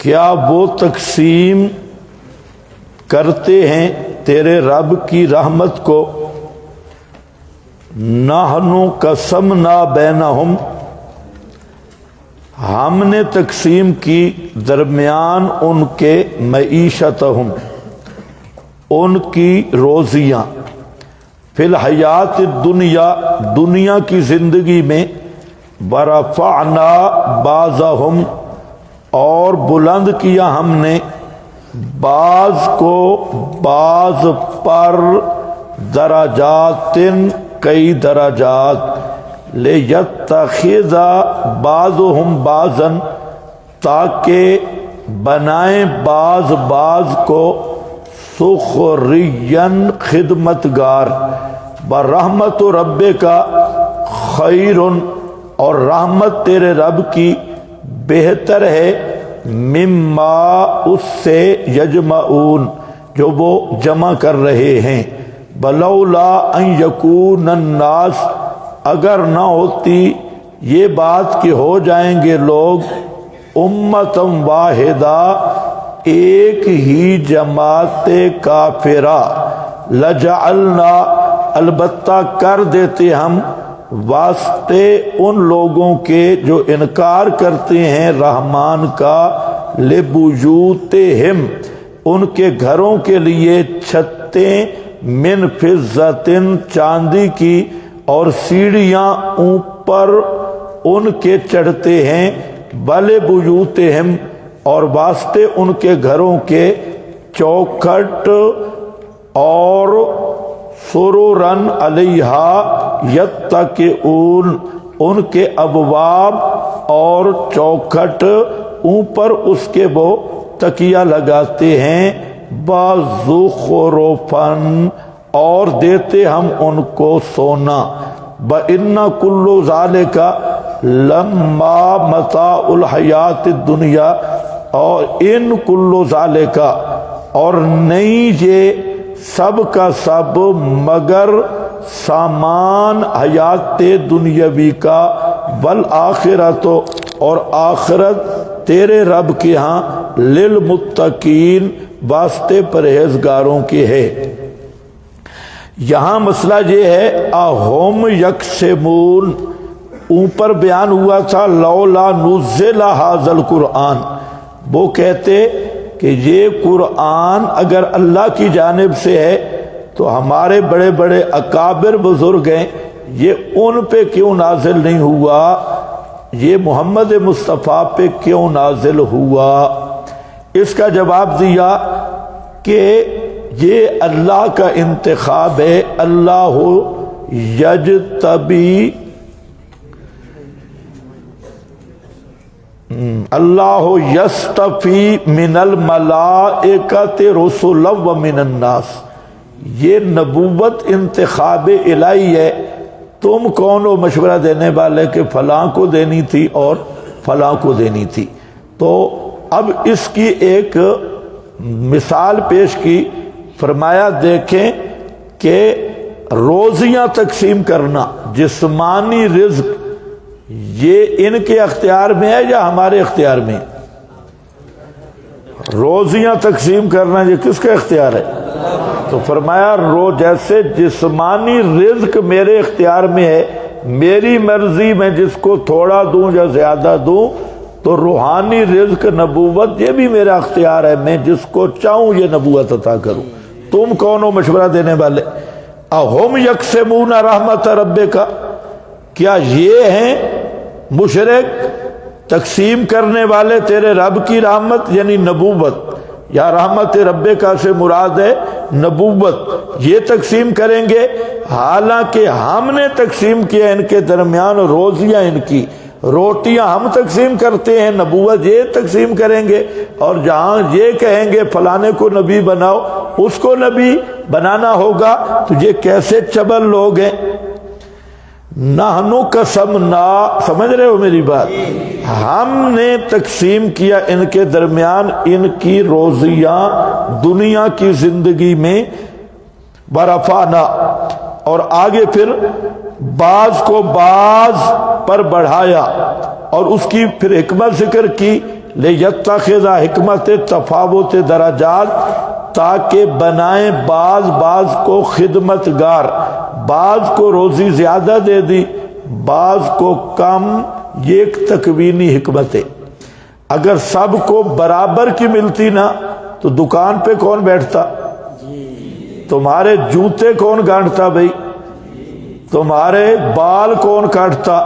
کیا وہ تقسیم کرتے ہیں تیرے رب کی رحمت کو؟ نحنو قسمنا بینہم، ہم نے تقسیم کی درمیان ان کے معیشتہم، ان کی روزیاں، فی الحیات الدنیا، دنیا کی زندگی میں، ورفعنا بعضہم، اور بلند کیا ہم نے بعض کو بعض پر، درجات، کئی درجات، لیتخذ بعضہم بعضا، تاکہ بنائیں بعض بعض کو سخریا، خدمتگار، برحمت ربک خیر، اور رحمت تیرے رب کی بہتر ہے، مما، اس سے، یجمعون، جو وہ جمع کر رہے ہیں، بلولا ان یکون الناس، اگر نہ ہوتی یہ بات کہ ہو جائیں گے لوگ امتم واحدہ، ایک ہی جماعت کافرہ، لجعلنا، البتہ کر دیتے ہم، واسطے ان لوگوں کے جو انکار کرتے ہیں رحمان کا، لبیوتہم، ان کے گھروں کے لیے چھتیں، من فضۃ، چاندی کی، اور سیڑھیاں اوپر ان کے چڑھتے ہیں، ولبیوتہم، اور واسطے ان کے گھروں کے، چوکھٹ اور سررن علیہا یتکئون، ان کے ابواب اور چوکھٹ اوپر اس کے وہ تکیہ لگاتے ہیں، بزخرفن، اور دیتے ہم ان کو سونا، بَإِنَّ كُلُّ ذَلِكَ لَمَّا مَتَاعُ الْحَيَاةِ الدُّنْيَا، اور ان کلو ذالک، اور نہیں یہ سب کا سب مگر سامان حیات دنیاوی کا، والآخرت، اور آخرت تیرے رب کے ہاں، للمتقین، واسطے پرہیزگاروں کی ہے۔ یہاں مسئلہ یہ ہے، اہم یقسمون، اوپر بیان ہوا تھا لولا نزل ھذا القرآن، وہ کہتے کہ یہ قرآن اگر اللہ کی جانب سے ہے تو ہمارے بڑے بڑے اکابر بزرگ ہیں، یہ ان پہ کیوں نازل نہیں ہوا، یہ محمد مصطفیٰ پہ کیوں نازل ہوا؟ اس کا جواب دیا کہ یہ اللہ کا انتخاب ہے، اللہ یجتبی، اللہ یستفی من الملائکۃ رسلا ومن الناس، یہ نبوت انتخاب الہی ہے، تم کون ہو مشورہ دینے والے کہ فلاں کو دینی تھی اور فلاں کو دینی تھی؟ تو اب اس کی ایک مثال پیش کی، فرمایا دیکھیں کہ روزیاں تقسیم کرنا، جسمانی رزق، یہ ان کے اختیار میں ہے یا ہمارے اختیار میں؟ روزیاں تقسیم کرنا یہ کس کا اختیار ہے؟ تو فرمایا جیسے جسمانی رزق میرے اختیار میں ہے، میری مرضی میں جس کو تھوڑا دوں یا زیادہ دوں، تو روحانی رزق نبوت یہ بھی میرا اختیار ہے، میں جس کو چاہوں یہ نبوت عطا کروں۔ تم کون ہو مشورہ دینے والے؟ اہم یقسمون رحمت ربک، کیا یہ ہیں مشرک تقسیم کرنے والے تیرے رب کی رحمت، یعنی نبوت، یا رحمت ربک سے مراد ہے نبوت، یہ تقسیم کریں گے؟ حالانکہ ہم نے تقسیم کیا ان کے درمیان روزیاں، ان کی روٹیاں ہم تقسیم کرتے ہیں، نبوت یہ تقسیم کریں گے؟ اور جہاں یہ کہیں گے فلانے کو نبی بناؤ، اس کو نبی بنانا ہوگا، تو یہ کیسے چبل لوگ ہیں؟ نحنو قسمنا، سمجھ رہے ہو میری بات؟ ہم نے تقسیم کیا ان کے درمیان ان کی روزیاں دنیا کی زندگی میں، ورفعنا، اور آگے پھر بعض کو بعض پر بڑھایا، اور اس کی پھر حکمت ذکر کی، لیتخذ حکمت تفاوت درجات، تاکہ بنائیں بعض کو خدمت گار، بعض کو روزی زیادہ دے دی، بعض کو کم، یہ ایک تکوینی حکمت ہے۔ اگر سب کو برابر کی ملتی نا تو دکان پہ کون بیٹھتا؟ تمہارے جوتے کون گانٹتا بھائی؟ تمہارے بال کون کاٹتا؟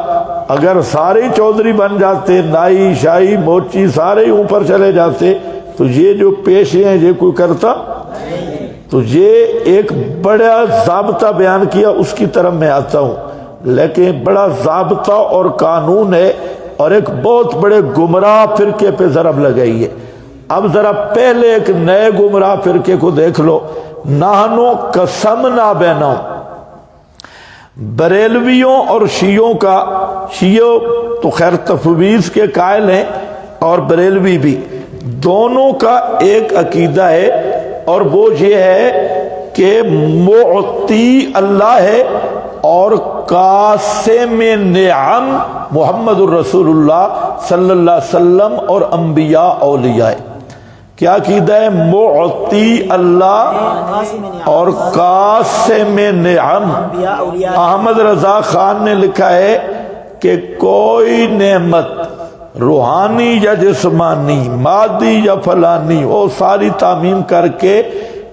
اگر سارے چودھری بن جاتے، نائی شاہی موچی سارے اوپر چلے جاتے، تو یہ جو پیشے ہیں یہ کوئی کرتا؟ تو یہ ایک بڑا ضابطہ بیان کیا، اس کی طرف میں آتا ہوں، لیکن بڑا ضابطہ اور قانون ہے، اور ایک بہت بڑے گمراہ فرقے پہ ضرب لگائی ہے۔ اب ذرا پہلے ایک نئے گمراہ فرقے کو دیکھ لو، نحنو قسمنا بینہم، بریلویوں اور شیعوں کا، شیعوں تو خیر تفویض کے قائل ہیں اور بریلوی بھی، دونوں کا ایک عقیدہ ہے، اور وہ یہ ہے کہ معطی اللہ ہے اور قاسم نعم محمد الرسول اللہ صلی اللہ علیہ وسلم اور انبیاء اولیاء۔ کیا عقیدہ ہے؟ معطی اللہ اور قاسم نعم۔ احمد رضا خان نے لکھا ہے کہ کوئی نعمت روحانی یا جسمانی، مادی یا فلانی، وہ ساری تعمیم کر کے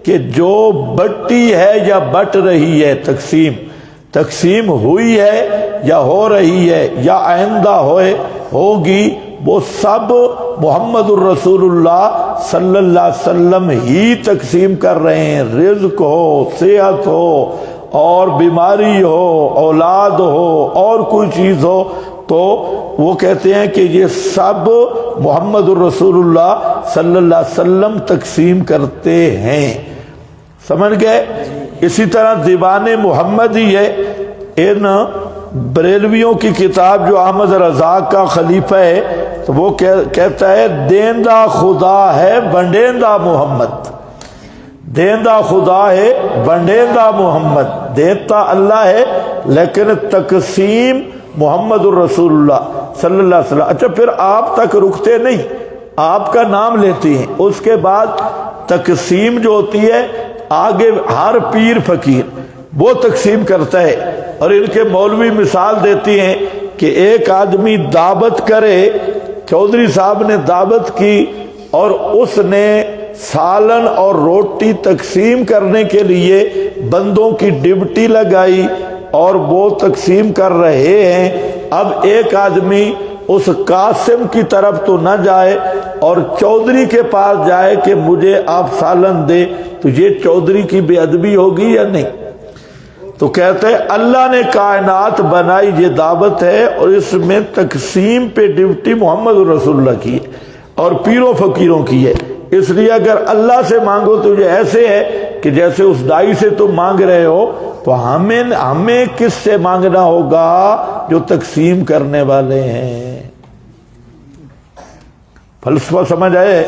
کہ جو بٹی ہے یا بٹ رہی ہے، تقسیم ہوئی ہے یا ہو رہی ہے یا آئندہ ہوگی، وہ سب محمد الرسول اللہ صلی اللہ علیہ وسلم ہی تقسیم کر رہے ہیں۔ رزق ہو، صحت ہو، اور بیماری ہو، اولاد ہو، اور کوئی چیز ہو، تو وہ کہتے ہیں کہ یہ سب محمد الرسول اللہ صلی اللہ علیہ وسلم تقسیم کرتے ہیں۔ سمجھ گئے؟ اسی طرح دیوان محمدی ہے، ان بریلویوں کی کتاب جو احمد رضا کا خلیفہ ہے، تو وہ کہتا ہے دیندہ خدا ہے بنڈیندہ محمد، دیندہ خدا ہے بنڈیندہ محمد، دیتا اللہ ہے لیکن تقسیم محمد الرسول اللہ صلی اللہ علیہ وسلم۔ اچھا، پھر آپ تک رکتے نہیں، آپ کا نام لیتے ہیں، اس کے بعد تقسیم جو ہوتی ہے آگے ہر پیر فقیر وہ تقسیم کرتا ہے، اور ان کے مولوی مثال دیتی ہیں کہ ایک آدمی دعوت کرے، چودھری صاحب نے دعوت کی اور اس نے سالن اور روٹی تقسیم کرنے کے لیے بندوں کی ڈیوٹی لگائی اور وہ تقسیم کر رہے ہیں۔ اب ایک آدمی اس قاسم کی طرف تو نہ جائے اور چودھری کے پاس جائے کہ مجھے آپ سالن دے، تو یہ چودھری کی بے ادبی ہوگی یا نہیں؟ تو کہتے ہیں اللہ نے کائنات بنائی، یہ دعوت ہے، اور اس میں تقسیم پہ ڈیوٹی محمد رسول اللہ کی ہے اور پیروں فقیروں کی ہے۔ اس لیے اگر اللہ سے مانگو تو یہ ایسے ہے کہ جیسے اس دائی سے تم مانگ رہے ہو، تو ہمیں کس سے مانگنا ہوگا؟ جو تقسیم کرنے والے ہیں۔ فلسفہ سمجھ آئے؟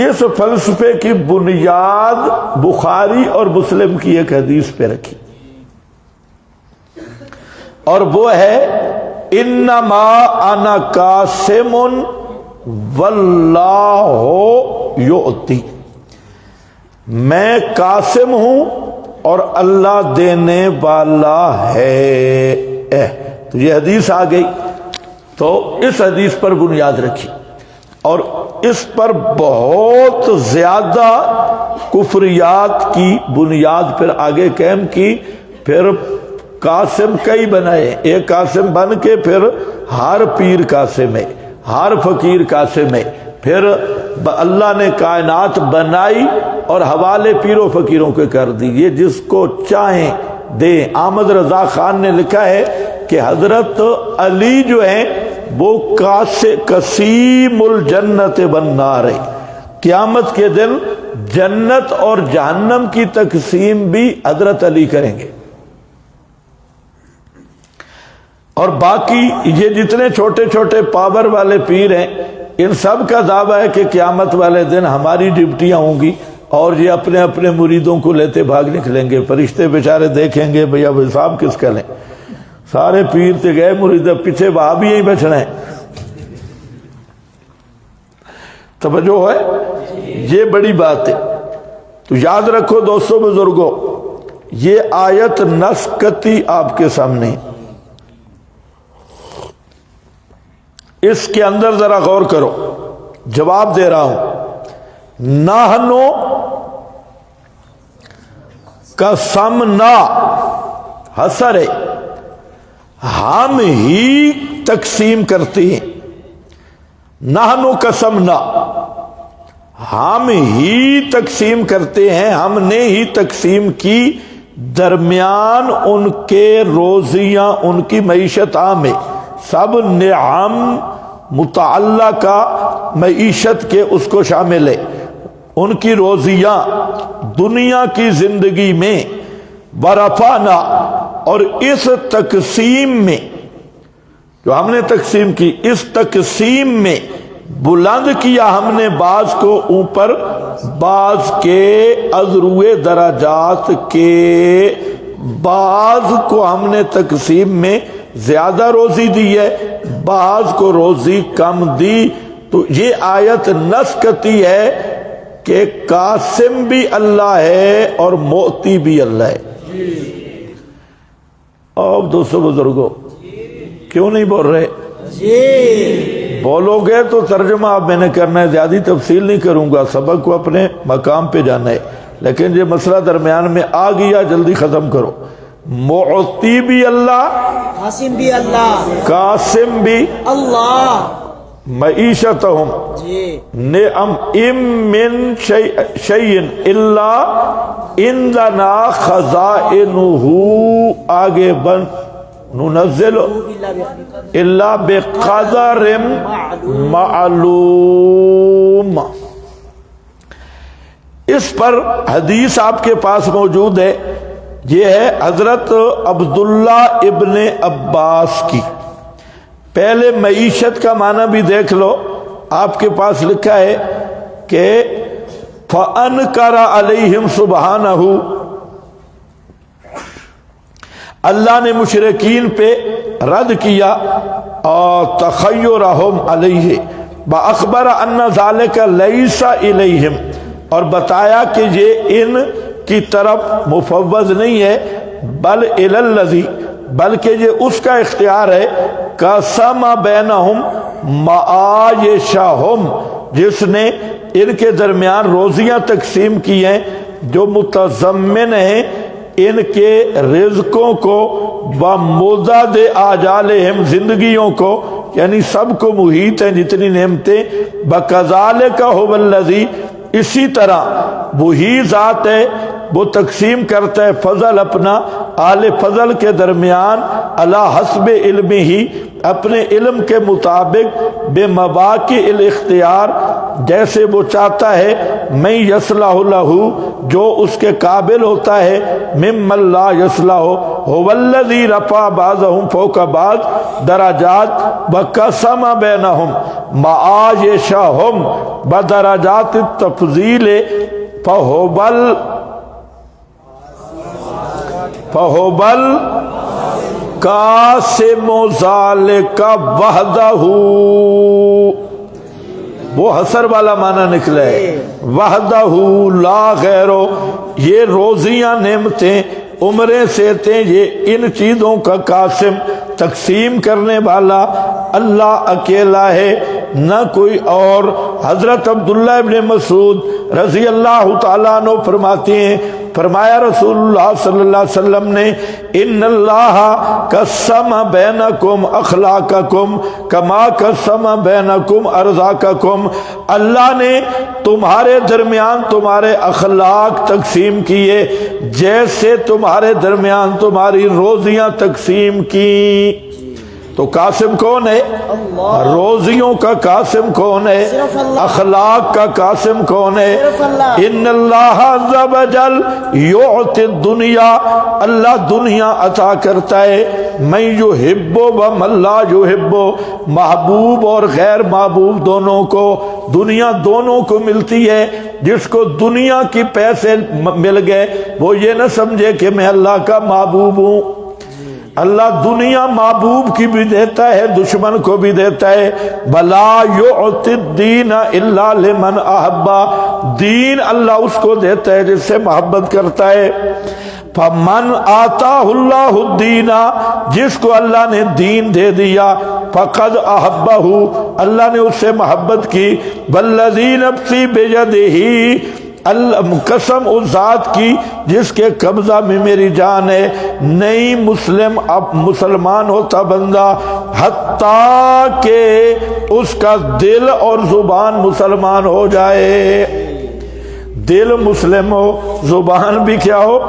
اس فلسفے کی بنیاد بخاری اور مسلم کی ایک حدیث پہ رکھی، اور وہ ہے انما انا قاسم واللہ یؤتی، میں قاسم ہوں اور اللہ دینے والا ہے۔ تو یہ حدیث آ گئی، تو اس حدیث پر بنیاد رکھی، اور اس پر بہت زیادہ کفریات کی بنیاد پھر آگے قائم کی۔ پھر قاسم کئی بنائے، ایک قاسم بن کے پھر ہر پیر قاسم ہے، ہر فقیر قاسم ہے، پھر اللہ نے کائنات بنائی اور حوالے پیروں فقیروں کے کر دی، یہ جس کو چاہیں دیں۔ احمد رضا خان نے لکھا ہے کہ حضرت علی جو ہیں وہ قسیم الجنت والنار ہے، قیامت کے دن جنت اور جہنم کی تقسیم بھی حضرت علی کریں گے، اور باقی یہ جتنے چھوٹے چھوٹے پاور والے پیر ہیں، ان سب کا دعویٰ ہے کہ قیامت والے دن ہماری ڈیوٹیاں ہوں گی، اور یہ اپنے اپنے مریدوں کو لیتے بھاگ نکلیں گے۔ فرشتے بیچارے دیکھیں گے بھئی اب حساب کس کا لیں، سارے پیر تے گئے، مرید پیچھے وہاں بھی یہی بچنا ہے۔ توجہ ہے؟ یہ بڑی بات ہے۔ تو یاد رکھو دوستو بزرگوں، یہ آیت نسکتی آپ کے سامنے، اس کے اندر ذرا غور کرو، جواب دے رہا ہوں۔ نحنو قسمنا حسر ہے، ہم ہی تقسیم کرتے ہیں۔ نحنو قسمنا، ہم ہی تقسیم کرتے ہیں، ہم نے ہی تقسیم کی درمیان ان کے روزیاں، ان کی معیشت عام ہے، سب نعم متعلقہ معیشت کے اس کو شامل ہے، ان کی روزیاں دنیا کی زندگی میں۔ ورفعنا، اور اس تقسیم میں جو ہم نے تقسیم کی، اس تقسیم میں بلند کیا ہم نے بعض کو اوپر بعض کے، ازروئے درجات کے، بعض کو ہم نے تقسیم میں زیادہ روزی دی ہے، بعض کو روزی کم دی۔ تو یہ آیت نسکتی ہے کہ قاسم بھی اللہ ہے اور موتی بھی اللہ ہے۔ اب دوستو بزرگوں، کیوں نہیں بول رہے؟ بولو گے تو ترجمہ آپ میں نے کرنا ہے، زیادہ تفصیل نہیں کروں گا، سبق کو اپنے مقام پہ جانا ہے، لیکن یہ مسئلہ درمیان میں آ گیا، جلدی ختم کرو۔ معطی بھی اللہ، قاسم بھی اللہ، قاسم بھی اللہ، معیشتہم نعم ام من شیئن الا عندنا خزائنہ، آگے بن ننزل الا بقدر معلوم۔ اس پر حدیث آپ کے پاس موجود ہے، یہ ہے حضرت عبداللہ ابن عباس کی۔ پہلے معیشت کا معنی بھی دیکھ لو، آپ کے پاس لکھا ہے کہ فَأَنْكَرَ عَلَيْهِمْ سُبْحَانَهُ، اللہ نے مشرکین پہ رد کیا، اور تخیرہم علیہ وَأَخْبَرَ أَنَّ ذَلِكَ لَيْسَ إِلَيْهِمْ، اور بتایا کہ یہ ان کی طرف مفوض نہیں ہے، بل إِلَى الَّذِي، بلکہ یہ اس کا اختیار ہے، قسم بینہم معایشہم، جس نے ان کے درمیان روزیاں تقسیم کی ہیں جو متضمن ہیں ان کے رزقوں کو، ومدد آجالہم، زندگیوں کو، یعنی سب کو محیط ہیں جتنی نعمتیں۔ بکذالک هو الذی، اسی طرح وہی ذات ہے وہ تقسیم کرتا ہے فضل اپنا اہل فضل کے درمیان، علی حسب علم ہی، اپنے علم کے مطابق، بے مواقع الاختیار، جیسے وہ چاہتا ہے، میں یصلح لہ، جو اس کے قابل ہوتا ہے، ممن لا یصلح، هو الذی رفع بعضهم فوق بعض درجات، وقسم بینہم معایشہم بدرجات التفضیل، فہوبل قاسم ذالک وحدہ، وہ حسر والا معنی نکلا ہے، وحدہ لا غیرو، یہ روزیاں نعمتیں عمریں سے تھے، یہ ان چیزوں کا قاسم، تقسیم کرنے والا اللہ اکیلا ہے، نہ کوئی اور۔ حضرت عبداللہ ابن مسعود رضی اللہ تعالیٰ عنہ فرماتے ہیں، فرمایا رسول اللہ صلی اللہ علیہ وسلم نے، ان اللہ قسم بینکم اخلاقکم کما قسم بینکم ارزاقکم، اللہ نے تمہارے درمیان تمہارے اخلاق تقسیم کیے جیسے تمہارے درمیان تمہاری روزیاں تقسیم کی۔ تو قاسم کون ہے؟ روزیوں کا قاسم کون ہے؟ اخلاق کا قاسم کون ہے؟ ان اللہ عز وجل یعطی الدنیا، اللہ دنیا عطا کرتا ہے، من یحب و من لا یحب، محبوب اور غیر محبوب دونوں کو، دنیا دونوں کو ملتی ہے۔ جس کو دنیا کی پیسے مل گئے وہ یہ نہ سمجھے کہ میں اللہ کا محبوب ہوں، اللہ دنیا محبوب کی بھی دیتا ہے دشمن کو بھی دیتا ہے. بلا یعطی الدین الا لمن احبا، دین اللہ اس کو دیتا ہے جس سے محبت کرتا ہے. فمن آتاہ اللہ الدین، جس کو اللہ نے دین دے دیا، فقد احبہ، اللہ نے اس سے محبت کی. والذی نفسی بیدہ، قسم اس ذات کی جس کے قبضہ میں میری جان ہے، نہیں مسلمان ہوتا بندہ حتیٰ کہ اس کا دل اور زبان مسلمان ہو جائے. دل مسلم ہو، زبان بھی کیا ہو؟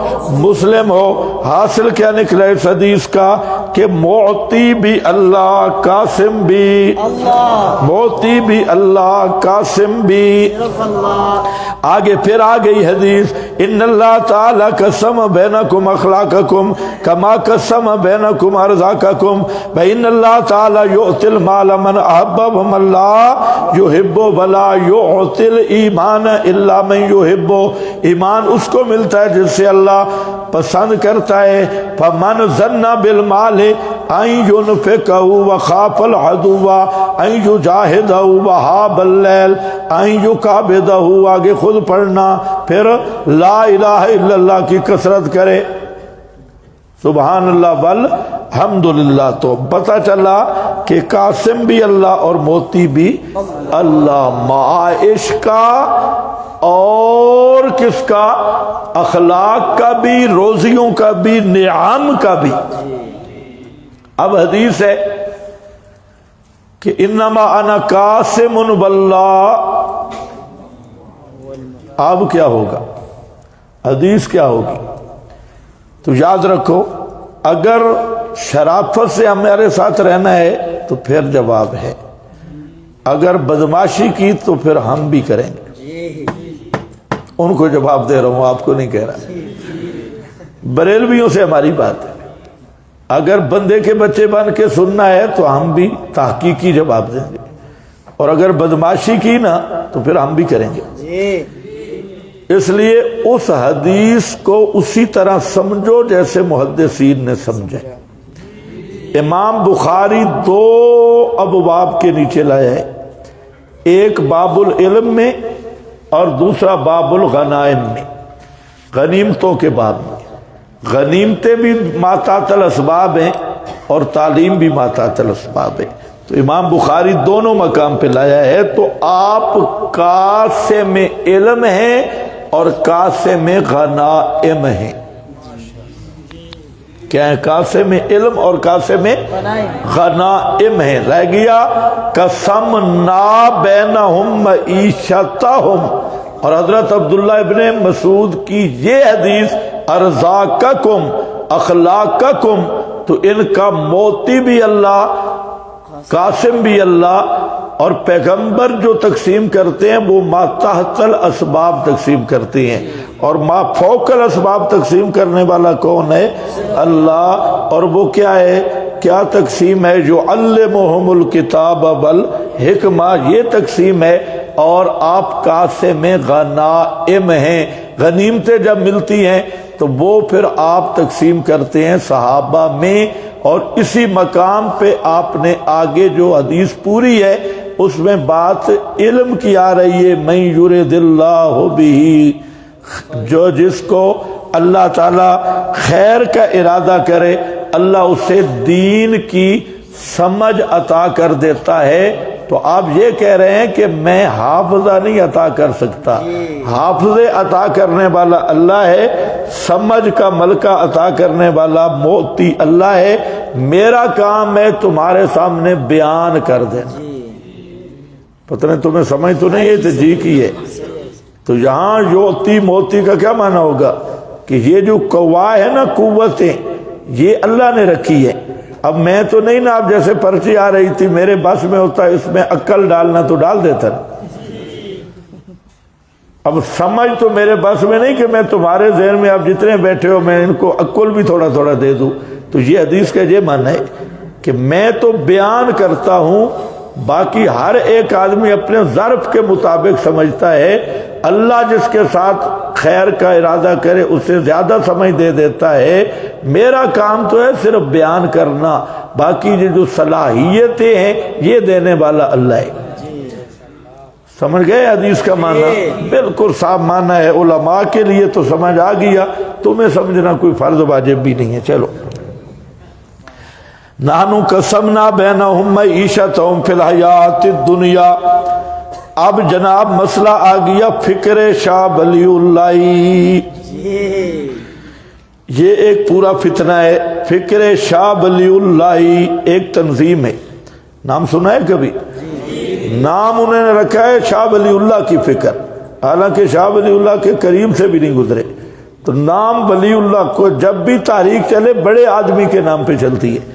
مسلم ہو. حاصل کیا نکلا اس حدیث کا؟ کہ معطی بھی اللہ، قاسم بھی اللہ، معطی بھی اللہ، قاسم بھی. آگے پھر آ گئی حدیث، ان اللہ تعالی قسم بینکم اخلاقکم کما قسم بینکم ارزاقکم، فإن اللہ تعالی یؤتی المال من احب ومن لا یحب ولا یؤتی الایمان الا من یحب. ایمان اس کو ملتا ہے جس سے اللہ پسند کرتا ہے. فمن ظن بالمال ان ينفقه وخاف العدو ان يجاهده وهاب الليل ان يكابده. آگے خود پڑھنا. پھر لا الہ الا اللہ کی کثرت کرے، سبحان اللہ والحمد للہ. تو پتہ چلا کہ قاسم بھی اللہ اور موتی بھی اللہ. معاش کا اور کس کا؟ اخلاق کا بھی، روزیوں کا بھی، نعم کا بھی. اب حدیث ہے کہ انما انا قاسم واللہ. اب کیا ہوگا؟ حدیث کیا ہوگی؟ تو یاد رکھو، اگر شرافت سے ہمارے ساتھ رہنا ہے تو پھر جواب ہے، اگر بدماشی کی تو پھر ہم بھی کریں گے. ان کو جواب دے رہا ہوں، آپ کو نہیں کہہ رہا. بریلویوں سے ہماری بات ہے، اگر بندے کے بچے بن کے سننا ہے تو ہم بھی تحقیقی جواب دیں گے، اور اگر بدماشی کی نا تو پھر ہم بھی کریں گے. اس لیے اس حدیث کو اسی طرح سمجھو جیسے محدثین نے سمجھے. امام بخاری دو ابواب کے نیچے لائے ہیں، ایک باب العلم میں اور دوسرا باب الغنائم میں، غنیمتوں کے باب میں. غنیمتیں بھی ماتحت الاسباب ہیں اور تعلیم بھی ماتحت الاسباب ہے. تو امام بخاری دونوں مقام پہ لایا ہے. تو آپ قاسم علم ہیں اور قاسم غنائم ہیں. کیا ہے؟ قاسم علم اور قاسم غنائم ہیں. رہ گیا قسمنا بینہم معیشتہم. اور حضرت عبداللہ ابن مسعود کی یہ حدیث ارزاقکم اخلاقکم، تو ان کا موتی بھی اللہ، قاسم بھی اللہ. اور پیغمبر جو تقسیم کرتے ہیں وہ ما تحت الاسباب تقسیم کرتے ہیں، اور ما فوق الاسباب تقسیم کرنے والا کون ہے؟ اللہ. اور وہ کیا ہے؟ کیا تقسیم ہے؟ جو علمہم الکتاب والحکمہ، یہ تقسیم ہے. اور آپ قاسم غنائم ہیں. غنیمتیں جب ملتی ہیں تو وہ پھر آپ تقسیم کرتے ہیں صحابہ میں. اور اسی مقام پہ آپ نے آگے جو حدیث پوری ہے اس میں بات علم کی آ رہی ہے. من یرد اللہ بہ، جو جس کو اللہ تعالی خیر کا ارادہ کرے اللہ اسے دین کی سمجھ عطا کر دیتا ہے. تو آپ یہ کہہ رہے ہیں کہ میں حافظہ نہیں عطا کر سکتا. حافظے عطا کرنے والا اللہ ہے، سمجھ کا ملکہ عطا کرنے والا موتی اللہ ہے. میرا کام ہے تمہارے سامنے بیان کر دینا. پتہ نہیں تمہیں سمجھ تو نہیں ہے تو جی کی ہے. تو یہاں یوتی موتی کا کیا معنی ہوگا؟ کہ یہ جو قوا ہے نا، قوتیں، یہ اللہ نے رکھی ہے. اب میں تو نہیں نا، اب جیسے پرچی آ رہی تھی میرے بس میں ہوتا اس میں عقل ڈالنا تو ڈال دیتا نا. اب سمجھ تو میرے بس میں نہیں کہ میں تمہارے ذہن میں اب جتنے بیٹھے ہو میں ان کو عقل بھی تھوڑا تھوڑا دے دوں. تو یہ حدیث کا یہ معنی ہے کہ میں تو بیان کرتا ہوں، باقی ہر ایک آدمی اپنے ظرف کے مطابق سمجھتا ہے. اللہ جس کے ساتھ خیر کا ارادہ کرے اسے زیادہ سمجھ دے دیتا ہے. میرا کام تو ہے صرف بیان کرنا، باقی یہ جو صلاحیتیں ہیں یہ دینے والا اللہ ہے. سمجھ گئے حدیث کا معنی؟ بالکل صاف معنی ہے. علماء کے لیے تو سمجھ آ گیا، تمہیں سمجھنا کوئی فرض واجب بھی نہیں ہے. چلو. نحنو قسمنا بینہم معیشتہم فی الحیات الدنیا. اب جناب مسئلہ آ گیا فکر شاہ ولی اللہ. یہ ایک پورا فتنہ ہے. فکر شاہ ولی اللہ ایک تنظیم ہے، نام سنا ہے کبھی؟ نام انہوں نے رکھا ہے شاہ ولی اللہ کی فکر، حالانکہ شاہ ولی اللہ کے قریب سے بھی نہیں گزرے. تو نام ولی اللہ کو جب بھی تاریخ چلے بڑے آدمی کے نام پہ چلتی ہے.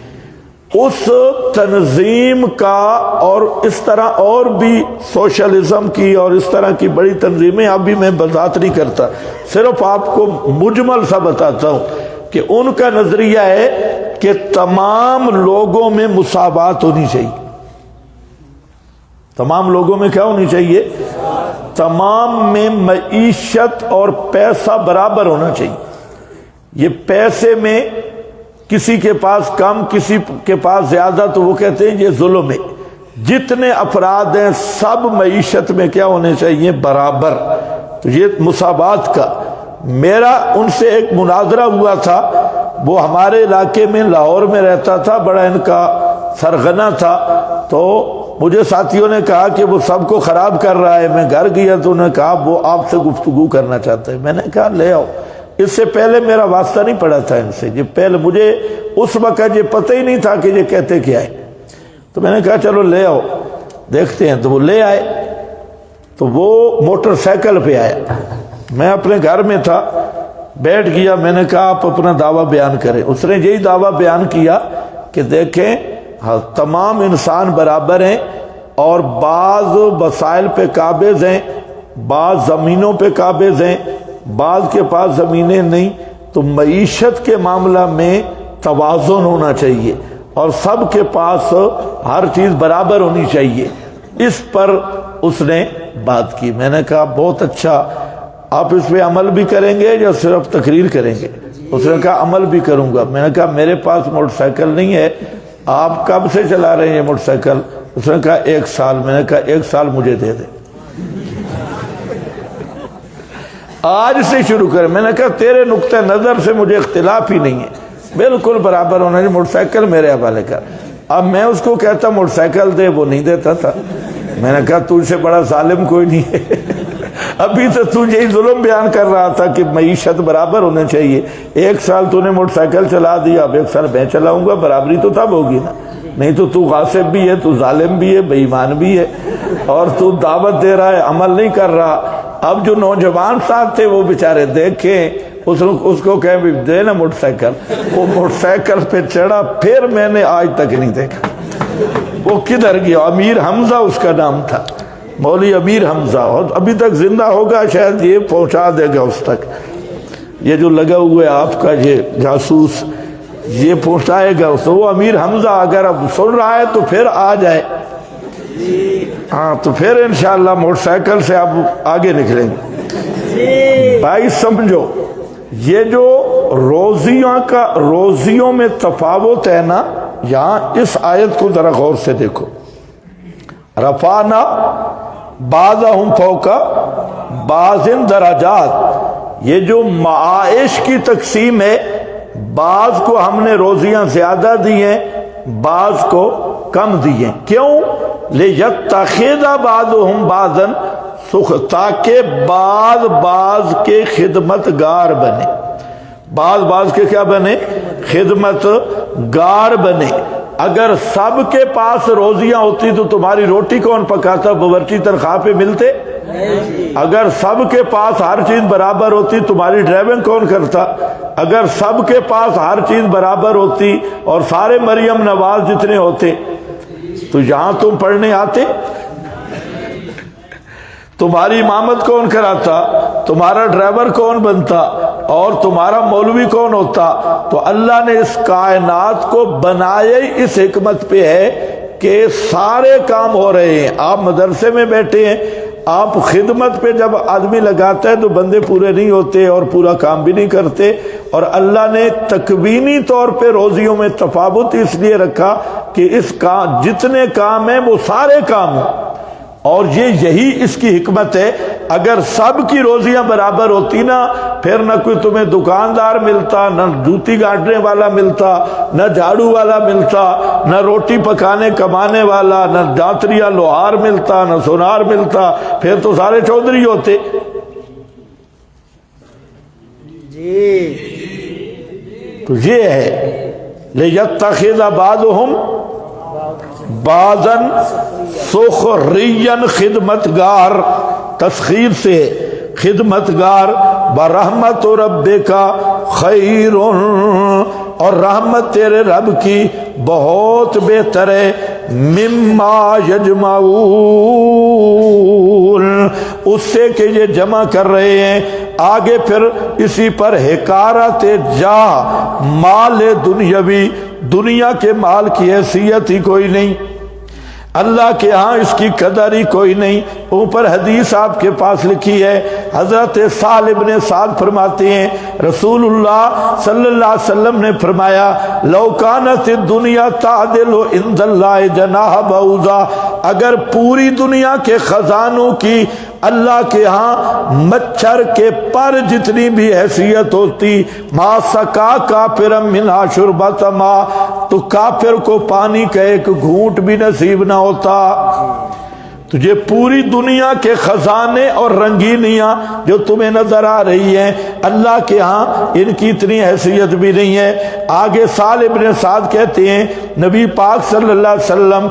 اس تنظیم کا اور اس طرح اور بھی سوشلزم کی اور اس طرح کی بڑی تنظیمیں ابھی میں بذات نہیں کرتا، صرف آپ کو مجمل سا بتاتا ہوں کہ ان کا نظریہ ہے کہ تمام لوگوں میں مساوات ہونی چاہیے. تمام لوگوں میں کیا ہونی چاہیے؟ تمام میں معیشت اور پیسہ برابر ہونا چاہیے. یہ پیسے میں کسی کے پاس کم کسی کے پاس زیادہ تو وہ کہتے ہیں یہ ظلم ہے. جتنے افراد ہیں سب معیشت میں کیا ہونے چاہیے؟ برابر. تو یہ مساوات کا. میرا ان سے ایک مناظرہ ہوا تھا، وہ ہمارے علاقے میں لاہور میں رہتا تھا، بڑا ان کا سرغنہ تھا. تو مجھے ساتھیوں نے کہا کہ وہ سب کو خراب کر رہا ہے. میں گھر گیا تو انہوں نے کہا وہ آپ سے گفتگو کرنا چاہتا ہے. میں نے کہا لے آؤ. اس سے پہلے میرا واسطہ نہیں پڑا تھا ان سے. یہ پہلے مجھے اس وقت یہ پتہ ہی نہیں تھا کہ یہ کہتے کیا ہے. تو میں نے کہا چلو لے آؤ دیکھتے ہیں. تو وہ لے آئے. تو وہ موٹر سائیکل پہ آیا. میں اپنے گھر میں تھا، بیٹھ گیا. میں نے کہا آپ اپنا دعویٰ بیان کریں. اس نے یہی دعویٰ بیان کیا کہ دیکھیں تمام انسان برابر ہیں اور بعض وسائل پہ قابض ہیں، بعض زمینوں پہ قابض ہیں، بعض کے پاس زمینیں نہیں. تو معیشت کے معاملہ میں توازن ہونا چاہیے اور سب کے پاس ہر چیز برابر ہونی چاہیے. اس پر اس نے بات کی. میں نے کہا بہت اچھا، آپ اس پہ عمل بھی کریں گے یا صرف تقریر کریں گے؟ اس نے کہا عمل بھی کروں گا. میں نے کہا میرے پاس موٹر سائیکل نہیں ہے، آپ کب سے چلا رہے ہیں یہ موٹر سائیکل؟ اس نے کہا 1 سال. میں نے کہا 1 سال مجھے دے دے، آج سے شروع کریں. میں نے کہا تیرے نقطہ نظر سے مجھے اختلاف ہی نہیں ہے، بالکل برابر ہونا چاہیے. موٹر سائیکل میرے حوالے کر. اب میں اس کو کہتا موٹر سائیکل دے، وہ نہیں دیتا تھا. میں نے کہا تجھ سے بڑا ظالم کوئی نہیں ہے. ابھی تو یہی ظلم بیان کر رہا تھا کہ معیشت برابر ہونا چاہیے. 1 سال تو نے موٹر سائیکل چلا دیا، اب 1 سال میں چلاؤں گا، برابری تو تب ہوگی نا. نہیں تو غاصب بھی ہے، تو ظالم بھی ہے، بے ایمان بھی ہے، اور تو دعوت دے رہا ہے، عمل نہیں کر رہا. اب جو نوجوان صاحب تھے وہ بیچارے دیکھیں، اس کو کہیں بھی دے نا موٹر سائیکل. وہ موٹر سائیکل پہ چڑھا، پھر میں نے آج تک نہیں دیکھا وہ کدھر گیا. امیر حمزہ اس کا نام تھا، مولوی امیر حمزہ، اور ابھی تک زندہ ہوگا، شاید یہ پہنچا دے گا اس تک. یہ جو لگا ہوا ہے آپ کا یہ جاسوس، یہ پہنچائے گا. تو وہ امیر حمزہ اگر اب سن رہا ہے تو پھر آ جائے. ہاں تو پھر انشاءاللہ موٹر سائیکل سے آپ آگے نکلیں گے. بھائی سمجھو، یہ جو روزیوں میں تفاوت ہے نا، یہاں اس آیت کو ذرا غور سے دیکھو. رفعنا بعضهم فوق بعض درجات. یہ جو معاش کی تقسیم ہے، بعض کو ہم نے روزیاں زیادہ دی ہیں، بعض کو کم دی ہیں. کیوں؟ لِيَتَّخِذَ بَعْضُهُمْ بَعْضًا، تاکہ بعض کے خدمت گار بنے. بعض کے کیا بنے؟ خدمت گار بنے. اگر سب کے پاس روزیاں ہوتی تو تمہاری روٹی کون پکاتا؟ باورچی تنخواہ پہ ملتے. اگر سب کے پاس ہر چیز برابر ہوتی تمہاری ڈرائیونگ کون کرتا؟ اگر سب کے پاس ہر چیز برابر ہوتی اور سارے مریم نواز جتنے ہوتے تو یہاں تم پڑھنے آتے؟ تمہاری امامت کون کراتا؟ تمہارا ڈرائیور کون بنتا؟ اور تمہارا مولوی کون ہوتا؟ تو اللہ نے اس کائنات کو بنایا ہی اس حکمت پہ ہے کہ سارے کام ہو رہے ہیں. آپ مدرسے میں بیٹھے ہیں، آپ خدمت پہ جب آدمی لگاتا ہے تو بندے پورے نہیں ہوتے اور پورا کام بھی نہیں کرتے، اور اللہ نے تکوینی طور پہ روزیوں میں تفاوت اس لیے رکھا کہ اس کا جتنے کام ہیں وہ سارے کام ہیں، اور یہی اس کی حکمت ہے۔ اگر سب کی روزیاں برابر ہوتی نا، پھر نہ کوئی تمہیں دکاندار ملتا، نہ جوتی گاٹنے والا ملتا، نہ جھاڑو والا ملتا، نہ روٹی پکانے کمانے والا، نہ داتریا لوہار ملتا، نہ سونار ملتا، پھر تو سارے چودھری ہوتے۔ جی تو یہ ہے لِيَتَّخِذَ بَعْضُهُمْ بَعْضًا سُخْرِيًّا، خدمتگار، تسخیر سے خدمتگار، برحمت ربک خیر، اور رحمت تیرے رب کی بہت بہتر ہے، مما یجمعون، اس سے کہ یہ جمع کر رہے ہیں۔ آگے پھر اسی پر حکارت جا، مال دنیاوی، دنیا کے مال کی حیثیت ہی کوئی نہیں، اللہ کے ہاں اس کی قدر ہی کوئی نہیں۔ اوپر حدیث آپ کے پاس لکھی ہے، حضرت سہل بن سعد فرماتے ہیں رسول اللہ صلی اللہ علیہ وسلم نے فرمایا، لو کانت الدنیا تعدل عند اللہ جناح بعوضہ، اگر پوری دنیا کے خزانوں کی اللہ کے ہاں مچھر کے پر جتنی بھی حیثیت ہوتی، ما سکا کافرا منہا شربۃ ماء، تو کافر کو پانی کا ایک گھونٹ بھی نصیب نہ ہوتا۔ تو یہ پوری دنیا کے خزانے اور رنگینیاں جو تمہیں نظر آ رہی ہیں، اللہ کے ہاں ان کی اتنی حیثیت بھی نہیں ہے۔ آگے سہل بن سعد کہتے ہیں نبی پاک صلی اللہ علیہ وسلم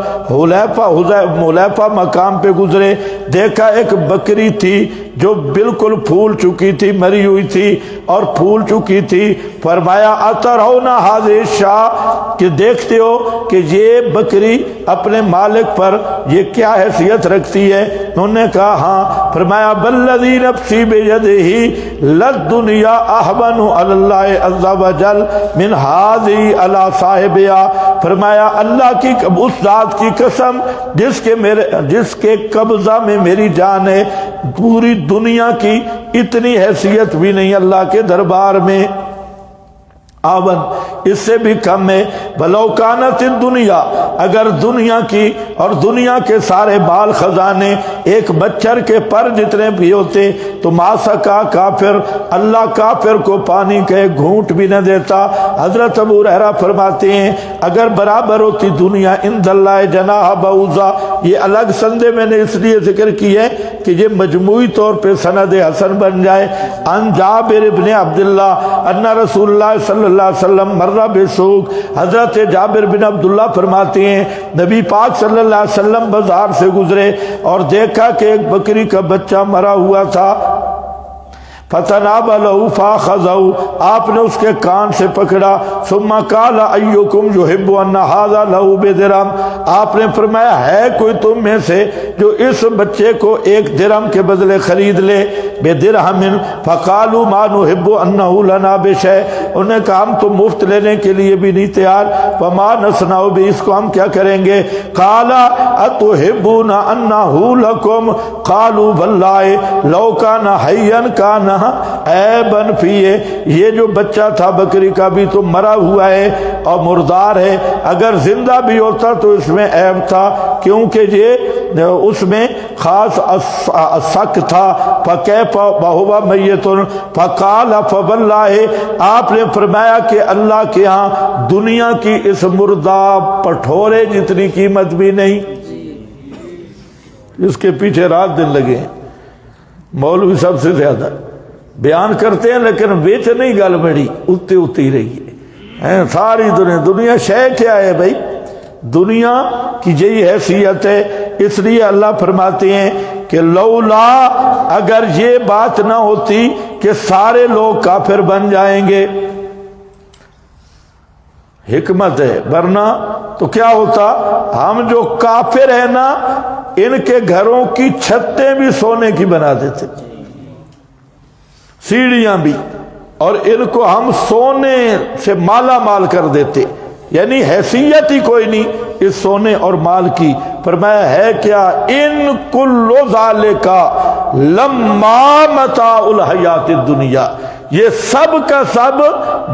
حلیفہ مقام پہ گزرے، دیکھا ایک بکری تھی جو بالکل پھول چکی تھی، مری ہوئی تھی اور پھول چکی تھی۔ فرمایا اترون ھذہ الشاۃ، کہ دیکھتے ہو کہ یہ بکری اپنے مالک پر یہ کیا حیثیت رکھتی ہے؟ انہوں نے کہا ہاں۔ فرمایا بالذی نفسی بیدہ للدنیا اہون علی اللہ عز وجل من ھذہ علی صاحبہا، فرمایا اللہ کی اس ذات کی قسم جس کے قبضہ میں میری جان ہے، پوری دنیا کی اتنی حیثیت بھی نہیں اللہ کے دربار میں، آون اس سے بھی کم ہے۔ بلو کانت الدنیا، اگر دنیا کی اور دنیا کے سارے بال خزانے ایک مچھر کے پر جتنے بھی ہوتے تو ما سکا کافر، اللہ کافر کو پانی کا ایک گھونٹ بھی نہ دیتا۔ حضرت ابو ہریرہ فرماتے ہیں اگر برابر ہوتی دنیا عند اللہ جناح بعوضہ، یہ الگ سندے میں نے اس لیے ذکر کی ہے کہ یہ مجموعی طور پہ سند حسن بن جائے۔ عن جابر بن عبداللہ ان رسول اللہ صلی اللہ علیہ وسلم مر بسوق، حضرت جابر بن عبداللہ فرماتے ہیں نبی پاک صلی اللہ علیہ وسلم بازار سے گزرے اور دیکھا کہ ایک بکری کا بچہ مرا ہوا تھا، فَتَنَابَلَهُ فَأَخَذَهُ، آپ نے اس کے کان سے پکڑا، ثم قال ايكم يحب ان هذا له بدرهم، آپ نے فرمایا ہے کوئی تم میں سے جو اس بچے کو ایک درہم کے بدلے خرید لے، بدرہم، فقالوا ما نحب انه لنا بشيء، انہوں نے کہا ہم تو مفت لینے کے لیے بھی نہیں تیار، وما نصنع به، اس کو ہم کیا کریں گے؟ قال اتحبون انه لكم، قالوا والله لو كان حيا كان عیبن فیہ، یہ جو بچہ تھا بکری کا بھی تو مرا ہوا ہے اور مردار ہے، اگر زندہ بھی ہوتا تو اس میں عیب تھا کیونکہ یہ اس میں خاص سک تھا۔ فکیف وہو میت، فقال فواللہ، آپ نے فرمایا کہ اللہ کے ہاں دنیا کی اس مردہ پٹھورے جتنی قیمت بھی نہیں، اس کے پیچھے رات دن لگے ہیں، مولوی سب سے زیادہ بیان کرتے ہیں لیکن بیچ نہیں گل بڑی اتے اتے ہی رہی ہے۔ ساری دنیا شے کیا ہے بھائی؟ دنیا کی یہی حیثیت ہے۔ اس لیے اللہ فرماتے ہیں کہ لولا، اگر یہ بات نہ ہوتی کہ سارے لوگ کافر بن جائیں گے، حکمت ہے، ورنہ تو کیا ہوتا، ہم جو کافر ہیں نا ان کے گھروں کی چھتیں بھی سونے کی بنا دیتے، سیڑھیاں بھی، اور ان کو ہم سونے سے مالا مال کر دیتے، یعنی حیثیت ہی کوئی نہیں اس سونے اور مال کی. فرمایا ہے کیا ان کل ذالک لما متاع الحیات الدنیا، یہ سب کا سب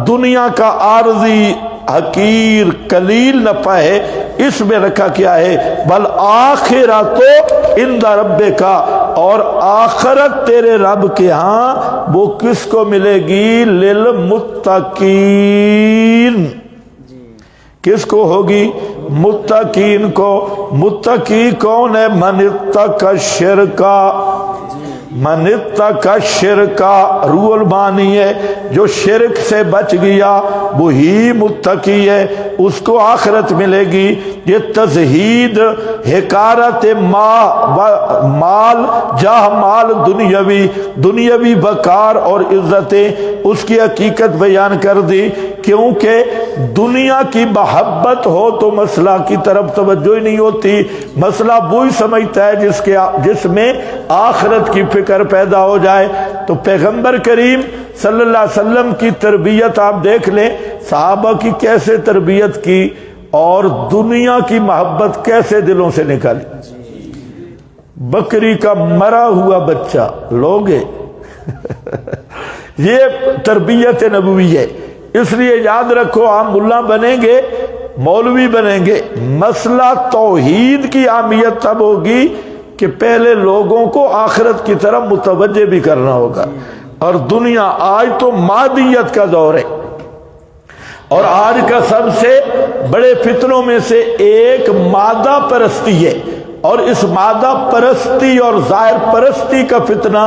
دنیا کا عارضی حقیر قلیل نفع ہے. اس میں رکھا کیا ہے؟ بل آخرت عند ربک، اور آخرت تیرے رب کے ہاں وہ کس کو ملے گی؟ للمتقین. کس کو ہوگی؟ متقین کو. متقی کون ہے؟ من اتقى الشرک، من اتقى الشرک، روح المانی ہے جو شرک سے بچ گیا وہی متقی ہے، اس کو آخرت ملے گی. یہ تزہید حکارت مال جاہ مال دنیاوی، دنیاوی بکار اور عزتیں، اس کی حقیقت بیان کر دی. کیونکہ دنیا کی محبت ہو تو مسئلہ کی طرف توجہ ہی نہیں ہوتی. مسئلہ وہی سمجھتا ہے جس میں آخرت کی فکر پیدا ہو جائے. تو پیغمبر کریم صلی اللہ علیہ وسلم کی تربیت آپ دیکھ لیں، صحابہ کی کیسے تربیت کی اور دنیا کی محبت کیسے دلوں سے نکالی. بکری کا مرا ہوا بچہ لوگے یہ تربیت نبوی ہے. اس لیے یاد رکھو، ہم ملا بنیں گے، مولوی بنیں گے، مسئلہ توحید کی اہمیت تب ہوگی کہ پہلے لوگوں کو آخرت کی طرف متوجہ بھی کرنا ہوگا. اور دنیا آج تو مادیت کا دور ہے، اور آج کا سب سے بڑے فتنوں میں سے ایک مادہ پرستی ہے. اور اس مادہ پرستی اور ظاہر پرستی کا فتنہ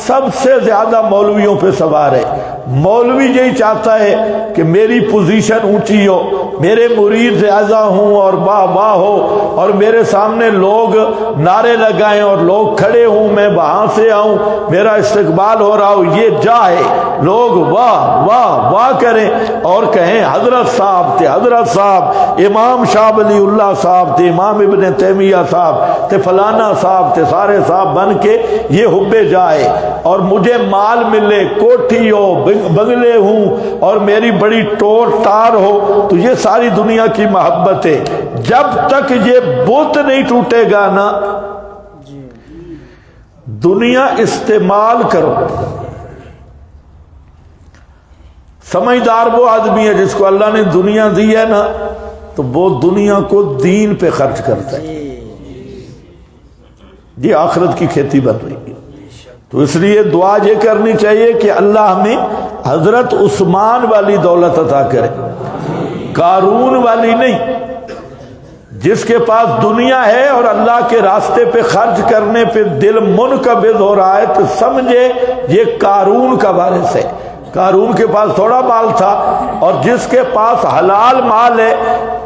سب سے زیادہ مولویوں پہ سوار ہے. مولوی یہی چاہتا ہے کہ میری پوزیشن اونچی ہو، میرے مرید زیادہ ہوں اور واہ واہ ہو، اور میرے سامنے لوگ نعرے لگائیں اور لوگ کھڑے ہوں، میں وہاں سے آؤں، میرا استقبال ہو رہا ہو. یہ جائے لوگ واہ واہ واہ کریں اور کہیں حضرت صاحب تھے، حضرت صاحب، امام شاہ ولی اللہ صاحب تھے، امام ابن تیمیہ صاحب تھے، فلانا صاحب تھے، سارے صاحب بن کے یہ حب جائے. اور مجھے مال ملے، کوٹھی ہو، بنگلے ہوں، اور میری بڑی ٹور ٹار ہو. تو یہ ساری دنیا کی محبت ہے. جب تک یہ بت نہیں ٹوٹے گا نا، دنیا استعمال کرو. سمجھدار وہ آدمی ہے جس کو اللہ نے دنیا دی ہے نا، تو وہ دنیا کو دین پہ خرچ کرتا ہے. یہ آخرت کی کھیتی بن رہی ہے. تو اس لیے دعا یہ کرنی چاہیے کہ اللہ ہمیں حضرت عثمان والی دولت عطا کرے، قارون والی نہیں. جس کے پاس دنیا ہے اور اللہ کے راستے پہ خرچ کرنے پہ دل منقبض ہو رہا ہے تو سمجھے یہ قارون کا وارث ہے. قارون کے پاس تھوڑا مال تھا، اور جس کے پاس حلال مال ہے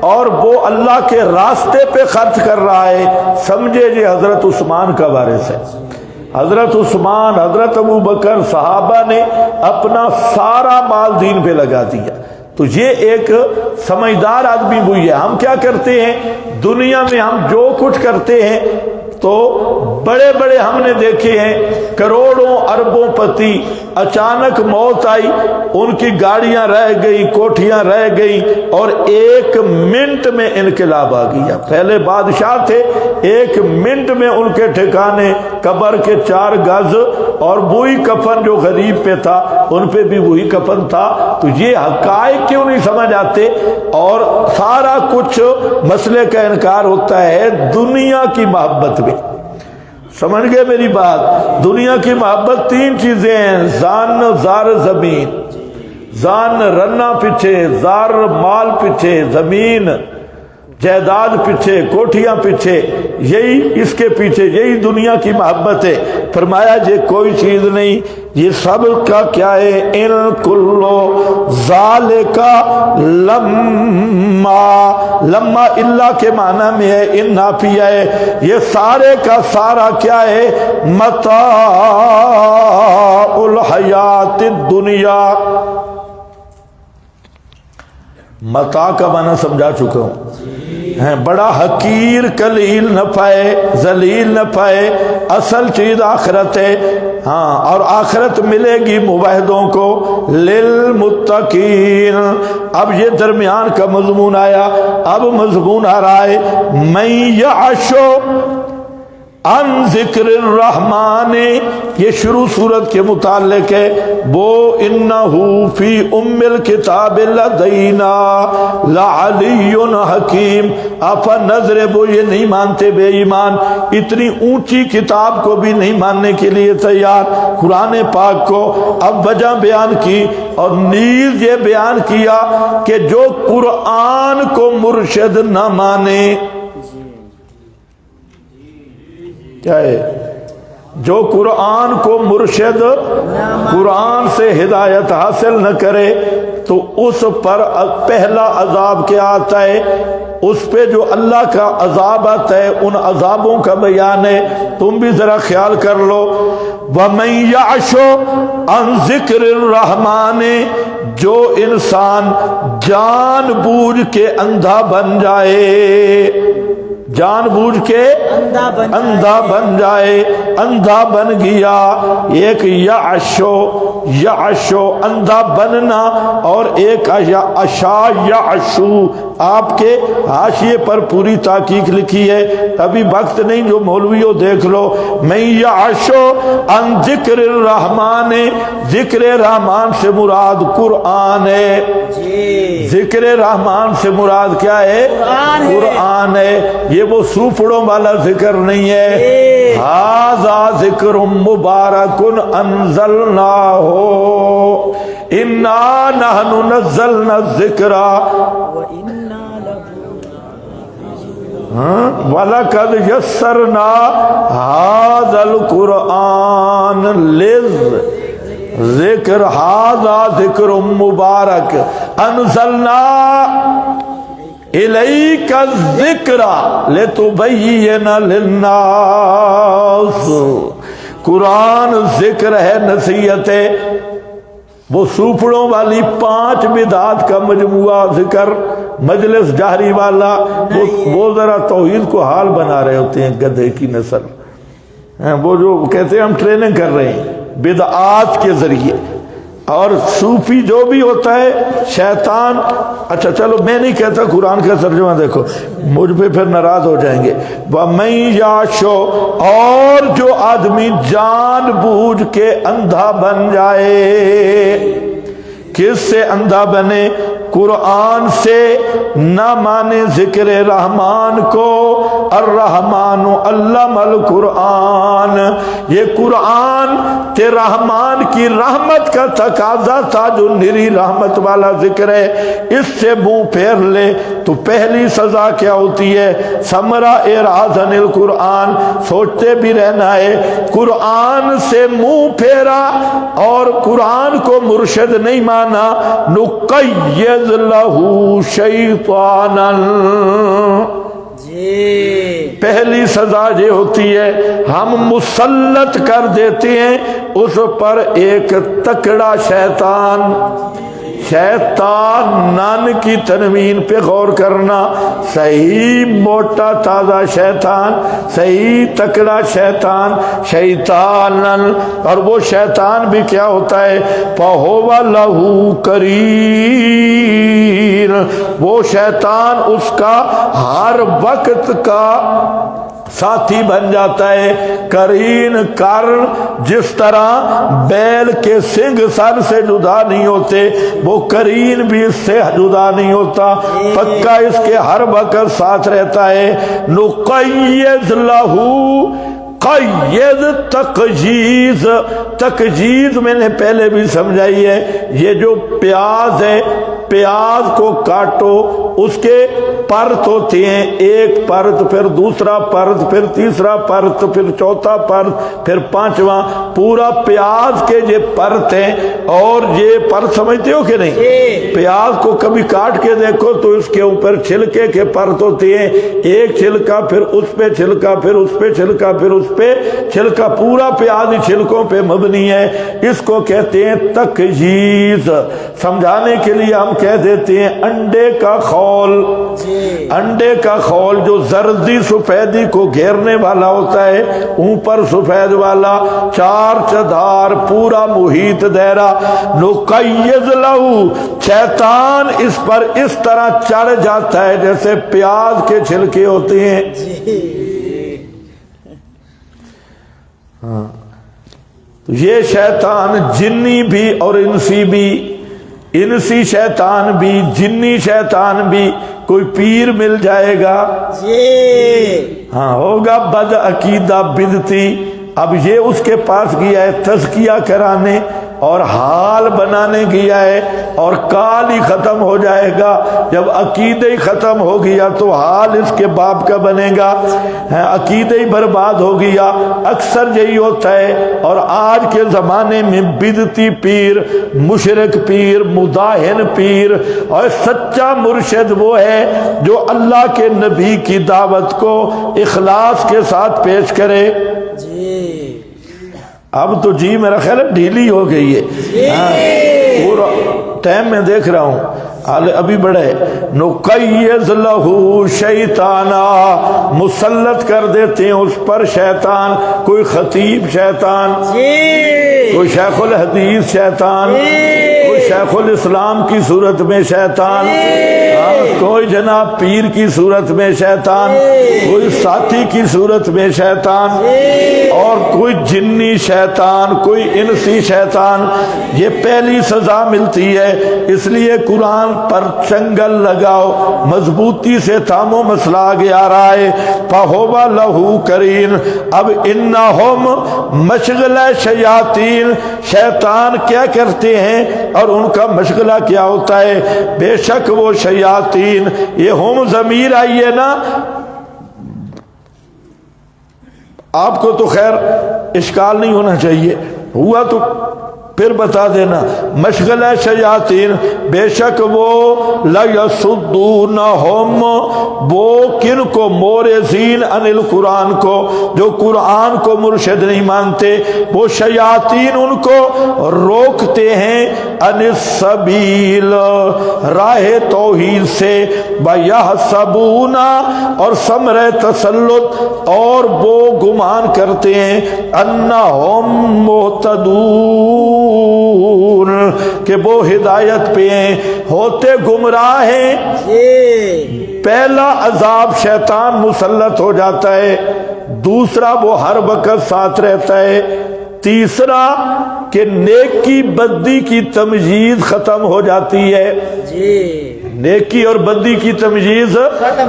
اور وہ اللہ کے راستے پہ خرچ کر رہا ہے، سمجھے یہ حضرت عثمان کا وارث ہے. حضرت عثمان، حضرت ابو بکر، صحابہ نے اپنا سارا مال دین پہ لگا دیا. تو یہ ایک سمجھدار آدمی ہوئی ہے. ہم کیا کرتے ہیں دنیا میں؟ ہم جو کچھ کرتے ہیں تو بڑے بڑے ہم نے دیکھے ہیں کروڑوں اربوں پتی، اچانک موت آئی، ان کی گاڑیاں رہ گئی، کوٹھیاں رہ گئی، اور ایک منٹ میں انقلاب آ گیا. پہلے بادشاہ تھے، ایک منٹ میں ان کے ٹھکانے قبر کے 4 گز، اور وہی کفن جو غریب پہ تھا ان پہ بھی وہی کفن تھا. تو یہ حقائق کیوں نہیں سمجھ آتے؟ اور سارا کچھ مسئلے کا انکار ہوتا ہے دنیا کی محبت میں. سمجھ گئے میری بات؟ دنیا کی محبت 3 چیزیں ہیں: زان، زار، زمین. زان رنا پیچھے، زار مال پیچھے، زمین جائیداد پیچھے، کوٹھیاں پیچھے، یہی اس کے پیچھے، یہی دنیا کی محبت ہے. فرمایا یہ کوئی چیز نہیں، یہ سب کا کیا ہے؟ ان کلو ذالک لما. لما اللہ کے معنی میں ہے، ان نافیہ ہے. یہ سارے کا سارا کیا ہے؟ متاع الحیات الدنیا. متاع کا معنی سمجھا چکا ہوں. ہیں بڑا حقیر قلیل نہ پائے ذلیل نہ پائے، اصل چیز آخرت ہے، ہاں، اور آخرت ملے گی موحدوں کو، للمتقین۔ اب یہ درمیان کا مضمون آیا، اب مضمون آ رہا ہے من یعشو عن ذکر الرحمن، یہ شروع صورت کے متعلق ہے، وہ انہو فی ام الکتاب لدینا لعلی حکیم۔ آپا نظر وہ یہ نہیں مانتے بے ایمان، اتنی اونچی کتاب کو بھی نہیں ماننے کے لیے تیار، قرآن پاک کو۔ اب وجہ بیان کی اور نیز یہ بیان کیا کہ جو قرآن کو مرشد نہ مانے، کیا ہے؟ جو قرآن کو مرشد، قرآن سے ہدایت حاصل نہ کرے تو اس پر پہلا عذاب کیا آتا ہے؟ اس پہ جو اللہ کا عذاب آتا ہے، ان عذابوں کا بیان ہے، تم بھی ذرا خیال کر لو۔ وَمَن يَعْشُ عَن ذِكْرِ الرَّحْمَنِ، جو انسان جان بوجھ کے اندھا بن جائے، جان بوجھ کے اندھا بن جائے، اندھا بن گیا، ایک یعشو اندھا بننا، اور ایک اشا یعشو۔ آپ کے حاشیے پر پوری تحقیق لکھی ہے، ابھی وقت نہیں، جو مولویوں دیکھ لو۔ من یعشو عن ذکر الرحمن، ذکر رحمان سے مراد قرآن ہے، ذکر رحمان سے مراد کیا ہے؟ قرآن ہے، یہ وہ سوپڑوں والا ذکر نہیں ہے۔ ھذا ذکر مبارک انزلناہ انا نحن نزلنا الذکر وَلَقَدْ يَسَّرْنَا هَذَا الْقُرْآنَ لِلذِّكْرِ هَذَا ذِكْرٌ مُبَارَكٌ أَنزَلْنَا إِلَيْكَ الذِّكْرَ لِتُبَيِّنَ لِلنَّاسِ۔ قرآن ذکر ہے، نصیحت ہے، وہ سوپڑوں والی 5 بدعات کا مجموعہ ذکر، مجلس جہری والا، وہ ذرا توحید کو حال بنا رہے ہوتے ہیں، گدھے کی نسل، وہ جو کہتے ہیں ہم ٹریننگ کر رہے ہیں بدعات کے ذریعے۔ اور صوفی جو بھی ہوتا ہے شیطان، اچھا چلو میں نہیں کہتا، قرآن کا ترجمہ دیکھو، مجھ پہ پھر ناراض ہو جائیں گے۔ وَمَن یعشو، اور جو آدمی جان بوجھ کے اندھا بن جائے، کس سے اندھا بنے؟ قرآن سے، نہ مانے ذکر رحمان کو۔ الرحمن علم القرآن، یہ قرآن تے رحمان کی رحمت کا تقاضا تھا، جو نری رحمت والا ذکر ہے، اس سے منہ پھیر لے تو پہلی سزا کیا ہوتی ہے؟ ثمرہ اعراض عن القرآن، سوچتے بھی رہنا ہے۔ قرآن سے منہ پھیرا اور قرآن کو مرشد نہیں مانا، نقید لہو شیطانا، پہلی سزا یہ ہوتی ہے ہم مسلط کر دیتے ہیں اس پر ایک تکڑا شیطان۔ شیطان نان کی تنوین پہ غور کرنا، صحیح موٹا تازہ شیطان، صحیح تکڑا شیطان، شیطانن، اور وہ شیطان بھی کیا ہوتا ہے؟ فَهُوَ لَهُ قَرِينٌ، وہ شیطان اس کا ہر وقت کا ساتھی بن جاتا ہے۔ قرین، قرن، جس طرح بیل کے سنگ سر سے جدا نہیں ہوتے، وہ قرین بھی اس سے جدا نہیں ہوتا، پکا اس کے ہر وقت ساتھ رہتا ہے۔ نقید لہو، قید تقجیز، تقجیز میں نے پہلے بھی سمجھائی ہے، یہ جو پیاز ہے، پیاز کو کاٹو، اس کے پرت ہوتی ہیں، ایک پرت، پھر دوسرا پرت، پھر تیسرا پرت، پھر چوتھا پرت، پھر پانچواں، پورا پیاز کے یہ پرت ہیں۔ اور یہ پرت سمجھتے ہو کہ نہیں؟ پیاز کو کبھی کاٹ کے دیکھو تو اس کے اوپر چھلکے کے پرت ہوتی ہیں، ایک چھلکا، پھر اس پہ چھلکا، پھر اس پہ چھلکا، پھر اس پہ چھلکا، پورا پیاز ہی چھلکوں پہ مبنی ہے۔ اس کو کہتے ہیں تقجیز۔ سمجھانے کے لیے ہم کہہ دیتے ہیں انڈے کا خول، جی انڈے کا خول جو زردی سفیدی کو گھیرنے والا ہوتا ہے، اوپر سفید والا، چار چدار پورا محیط دائرہ، نقیض لہو، شیطان اس پر اس طرح چڑھ جاتا ہے جیسے پیاز کے چھلکے ہوتے ہیں۔ تو یہ شیطان جنی بھی اور انسی بھی، انسی شیطان بھی جنی شیطان بھی، کوئی پیر مل جائے گا، جی ہاں ہوگا بد عقیدہ بدتی، اب یہ اس کے پاس گیا ہے تزکیہ کرانے اور حال بنانے گیا ہے، اور کال ہی ختم ہو جائے گا۔ جب عقیدہ ہی ختم ہو گیا تو حال اس کے باپ کا بنے گا، عقیدہ ہی برباد ہو گیا۔ اکثر یہی ہوتا ہے، اور آج کے زمانے میں بدعتی پیر، مشرک پیر، مداہن پیر، اور سچا مرشد وہ ہے جو اللہ کے نبی کی دعوت کو اخلاص کے ساتھ پیش کرے۔ جی اب تو جی میرا خیال ہے ڈھیلی ہو گئی ہے، پورا ٹائم میں دیکھ رہا ہوں ابھی بڑے۔ نقیض لہو شیطانا، مسلط کر دیتے ہیں اس پر شیطان، کوئی خطیب شیطان، کوئی شیخ الحدیث شیطان، کوئی شیخ الاسلام کی صورت میں شیطان، کوئی جناب پیر کی صورت میں شیطان، کوئی ساتھی کی صورت میں شیطان، اور کوئی جنی شیطان، کوئی انسی شیطان۔ یہ پہلی سزا ملتی ہے، اس لیے قرآن پر چنگل لگاؤ، مضبوطی سے تھامو، مسئلہ آگے آ رہا ہے۔ فَهُوَ لَهُ قَرِينٌ، اب اِنَّهُمْ مشغلہ شیاطین، شیطان کیا کرتے ہیں اور ان کا مشغلہ کیا ہوتا ہے؟ بے شک وہ شیاطین، یہ ہم ضمیر آئی ہے نا، آپ کو تو خیر اشکال نہیں ہونا چاہیے، ہوا تو پھر بتا دینا۔ مشغلہ شیاطین، بے شک وہ لَيَصُدُّونَهُمْ، وہ کن کو؟ مورثین عن القرآن کو، جو قرآن کو مرشد نہیں مانتے، وہ شیاطین ان کو روکتے ہیں عن السبیل، راہ توحید سے، وَيَحْسَبُونَ، اور ثمرہ تسلط، اور وہ گمان کرتے ہیں، أَنَّهُمْ مُهْتَدُونَ، کہ وہ ہدایت پہ ہیں، ہوتے گمراہ ہیں۔ پہلا عذاب شیطان مسلط ہو جاتا ہے، دوسرا وہ ہر وقت ساتھ رہتا ہے، تیسرا کہ نیکی بدی کی تمیز ختم ہو جاتی ہے، نیکی اور بدی کی تمیز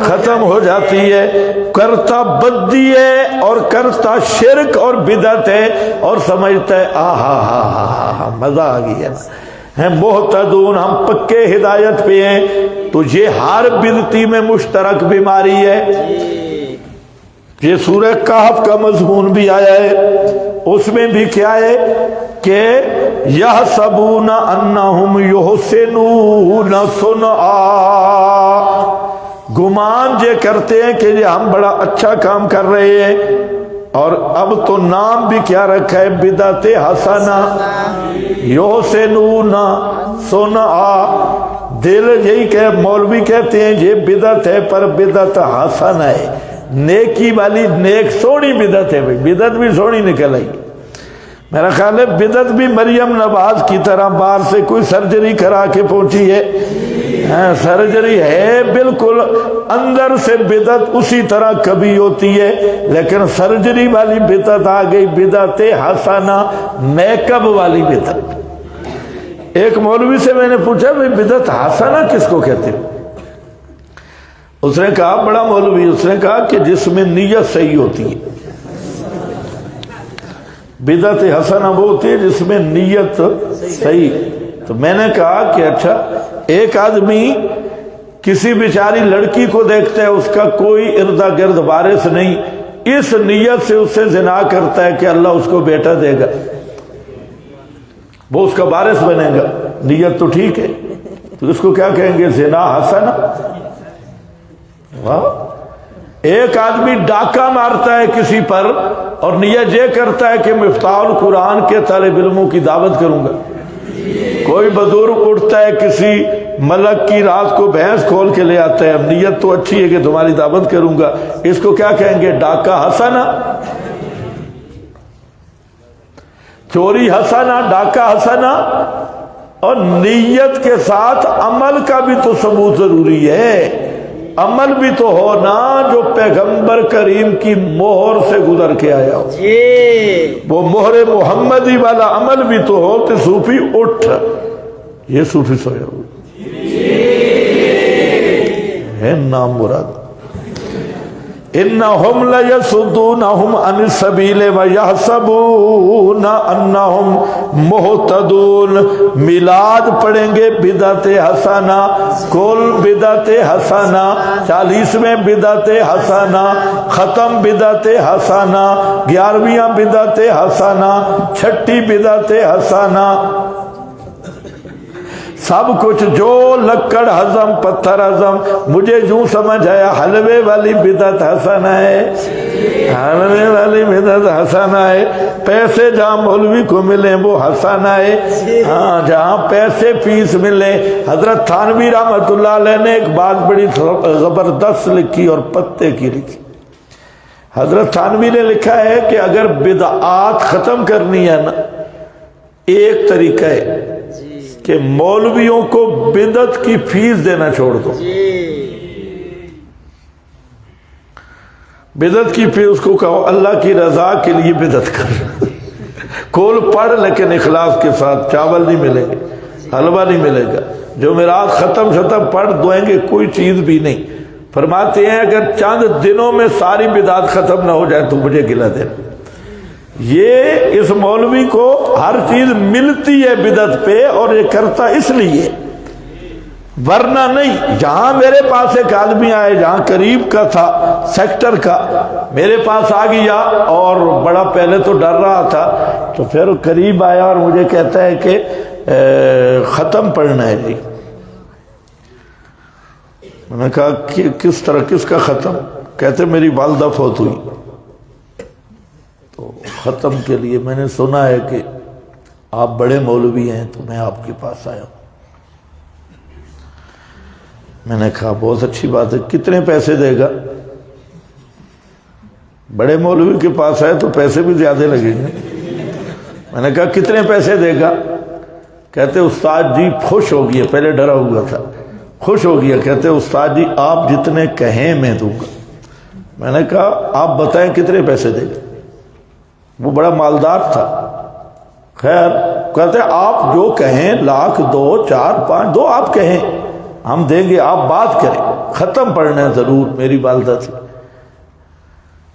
ختم ہو جاتی ہے، کرتا بدی ہے اور کرتا شرک اور بدعت ہے، اور سمجھتا ہے آہا مزہ آ گیا ہے، محتدون، ہم پکے ہدایت پہ ہیں۔ تو یہ ہر بدعتی میں مشترک بیماری ہے۔ یہ سورہ کہف کا مضمون بھی آیا ہے، اس میں بھی کیا ہے کہ یحسبون انہم یحسنون صنعا، گمان یہ کرتے ہیں کہ یہ ہم بڑا اچھا کام کر رہے ہیں، اور اب تو نام بھی کیا رکھا ہے، بدعت حسنہ، یحسنون صنعا۔ دل یہی کہ مولوی کہتے ہیں یہ بدعت ہے، پر بدعت حسنہ ہے، نیکی والی، نیک سونی بدعت ہے، بدعت بھی سونی نکل آئی۔ میرا خیال ہے بدعت بھی مریم نواز کی طرح باہر سے کوئی سرجری کرا کے پہنچی ہے، سرجری ہے بالکل، اندر سے بدعت اسی طرح کبھی ہوتی ہے، لیکن سرجری والی بدعت آ گئی، بدعت حسنہ، میک اپ والی بدعت۔ ایک مولوی سے میں نے پوچھا بھئی بدعت حسنہ کس کو کہتے ہیں؟ اس نے کہا، بڑا مولوی، اس نے کہا کہ جس میں نیت صحیح ہوتی ہے۔ بدعت حسنہ وہ ہوتی ہے جس میں نیت صحیح۔ تو میں نے کہا کہ اچھا، ایک آدمی کسی بیچاری لڑکی کو دیکھتا ہے، اس کا کوئی ارد گرد وارث نہیں، اس نیت سے اس سے زنا کرتا ہے کہ اللہ اس کو بیٹا دے گا، وہ اس کا وارث بنے گا، نیت تو ٹھیک ہے، تو اس کو کیا کہیں گے؟ زنا حسنہ۔ ایک آدمی ڈاکہ مارتا ہے کسی پر اور نیت یہ کرتا ہے کہ مفتاح القرآن کے طالب علموں کی دعوت کروں گا، کوئی بزرگ اٹھتا ہے کسی ملک کی رات کو بھینس کھول کے لے آتا ہے، اب نیت تو اچھی ہے کہ تمہاری دعوت کروں گا، اس کو کیا کہیں گے؟ ڈاکہ حسنہ، چوری حسنہ، ڈاکہ حسنہ۔ اور نیت کے ساتھ عمل کا بھی تو ثبوت ضروری ہے، عمل بھی تو ہو نا جو پیغمبر کریم کی مہر سے گزر کے آیا ہو، جی وہ مہر محمدی والا عمل بھی تو ہو کہ صوفی اٹھ، یہ صوفی سویا ہو ہے نام مراد۔ انہم لیصدونہم عن السبیل ویحسبون انہم مہتدون۔ میلاد پڑھیں گے بدعت حسنہ، کل بدعت حسنہ، 40ویں بدعت حسنہ، ختم بدعت حسنہ، 11ویں بدعت حسنہ، 6ٹھی بدعت حسنہ، سب کچھ جو لکڑ ہضم پتھر ہضم۔ مجھے یوں سمجھ آیا حلوے والی بدعت حسنہ ہے، حلوے والی بدعت حسنہ ہے، پیسے جہاں مولوی کو ملے وہ حسنہ ہے، ہاں جہاں پیسے فیس ملے۔ حضرت تھانوی رحمۃ اللہ علیہ نے ایک بات بڑی زبردست لکھی اور پتے کی لکھی۔ حضرت تھانوی نے لکھا ہے کہ اگر بدعات ختم کرنی ہے نا، ایک طریقہ ہے کہ مولویوں کو بدعت کی فیس دینا چھوڑ دو، بدعت کی فیس کو کہو اللہ کی رضا کے لیے بدعت کر، کول پڑھ لیکن اخلاص کے ساتھ، چاول نہیں ملے گے، حلوہ نہیں ملے گا، جو میراث ختم پڑھ دوئیں گے کوئی چیز بھی نہیں۔ فرماتے ہیں اگر چند دنوں میں ساری بدعت ختم نہ ہو جائے تو مجھے گلہ دینا۔ یہ اس مولوی کو ہر چیز ملتی ہے بدعت پہ اور یہ کرتا اس لیے، ورنہ نہیں۔ جہاں میرے پاس ایک آدمی آئے جہاں قریب کا تھا سیکٹر کا، میرے پاس آ گیا اور بڑا پہلے تو ڈر رہا تھا، تو پھر قریب آیا اور مجھے کہتا ہے کہ ختم پڑھنا ہے جی۔ میں نے کہا کہ کس طرح، کس کا ختم؟ کہتے میری والدہ فوت ہوئی، تو ختم کے لیے میں نے سنا ہے کہ آپ بڑے مولوی ہیں تو میں آپ کے پاس آیا ہوں۔ میں نے کہا بہت اچھی بات ہے، کتنے پیسے دے گا؟ بڑے مولوی کے پاس آئے تو پیسے بھی زیادہ لگیں گے۔ میں نے کہا کتنے پیسے دے گا؟ کہتے استاد جی خوش ہو گیا، پہلے ڈرا ہوا تھا، خوش ہو گیا، کہتے استاد جی آپ جتنے کہیں میں دوں گا۔ میں نے کہا آپ بتائیں کتنے پیسے دے گا؟ وہ بڑا مالدار تھا، خیر کہتے آپ جو کہیں، 1,00,000 2 4 5 دو آپ کہیں ہم دیں گے، آپ بات کریں، ختم پڑھنا ہے ضرور، میری والدہ تھی۔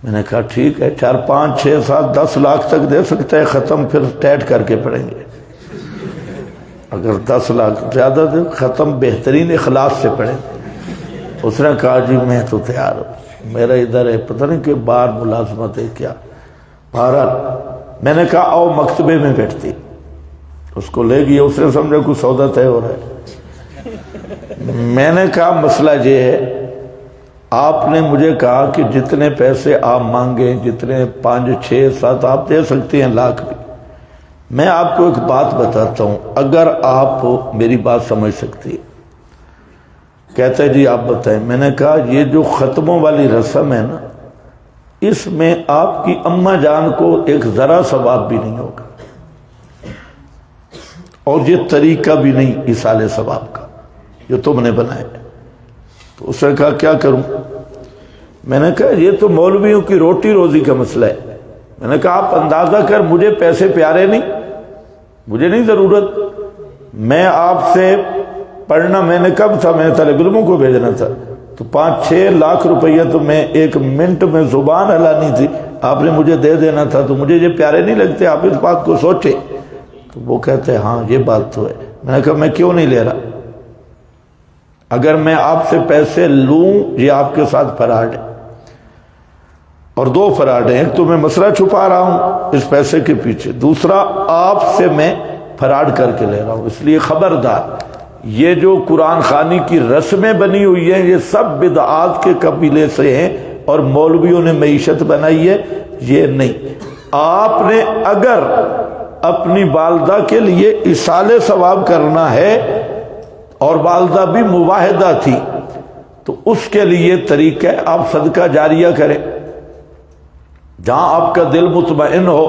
میں نے کہا ٹھیک ہے، 4 5 6 7 10 لاکھ تک دے سکتا ہے ختم، پھر ٹیٹ کر کے پڑھیں گے۔ اگر 10 لاکھ زیادہ دے، ختم بہترین اخلاص سے پڑھیں۔ اس نے کہا جی میں تو تیار ہوں، میرا ادھر ہے پتہ نہیں کہ باہر ملازمت ہے کیا۔ بہرحال میں نے کہا آؤ مکتبے میں بیٹھتی، اس کو لے گیا، اس نے سمجھا کوئی سودا طے ہو رہا ہے۔ میں نے کہا مسئلہ یہ ہے، آپ نے مجھے کہا کہ جتنے پیسے آپ مانگیں، جتنے 5 6 7 آپ دے سکتے ہیں، لاکھ بھی۔ میں آپ کو ایک بات بتاتا ہوں، اگر آپ میری بات سمجھ سکتی ہے۔ کہتا ہے جی آپ بتائیں۔ میں نے کہا یہ جو ختموں والی رسم ہے نا، اس میں آپ کی اماں جان کو ایک ذرا ثواب بھی نہیں ہوگا، اور یہ طریقہ بھی نہیں ایصال ثواب کا جو تم نے بنایا۔ تو اس نے کہا کیا کروں؟ میں نے کہا یہ تو مولویوں کی روٹی روزی کا مسئلہ ہے۔ میں نے کہا آپ اندازہ کر، مجھے پیسے پیارے نہیں، مجھے نہیں ضرورت، میں آپ سے پڑھنا، میں نے کب تھا، میں نے طالب علموں کو بھیجنا تھا، تو 5 6 لاکھ روپیہ تو میں 1 منٹ میں زبان ہلانی تھی، آپ نے مجھے دے دینا تھا، تو مجھے یہ پیارے نہیں لگتے، آپ اس بات کو سوچے۔ تو وہ کہتے ہیں ہاں یہ بات تو ہے۔ میں نے کہا میں کیوں نہیں لے رہا؟ اگر میں آپ سے پیسے لوں، یہ آپ کے ساتھ فراڈ ہے، اور 2 فراڈ ہیں، ایک تو میں مسئلہ چھپا رہا ہوں اس پیسے کے پیچھے، دوسرا آپ سے میں فراڈ کر کے لے رہا ہوں۔ اس لیے خبردار، یہ جو قرآن خوانی کی رسمیں بنی ہوئی ہیں یہ سب بدعات کے قبیلے سے ہیں، اور مولویوں نے معیشت بنائی ہے، یہ نہیں۔ آپ نے اگر اپنی والدہ کے لیے ایصال ثواب کرنا ہے، اور والدہ بھی مواحدہ تھی، تو اس کے لیے طریقہ ہے آپ صدقہ جاریہ کریں، جہاں آپ کا دل مطمئن ہو،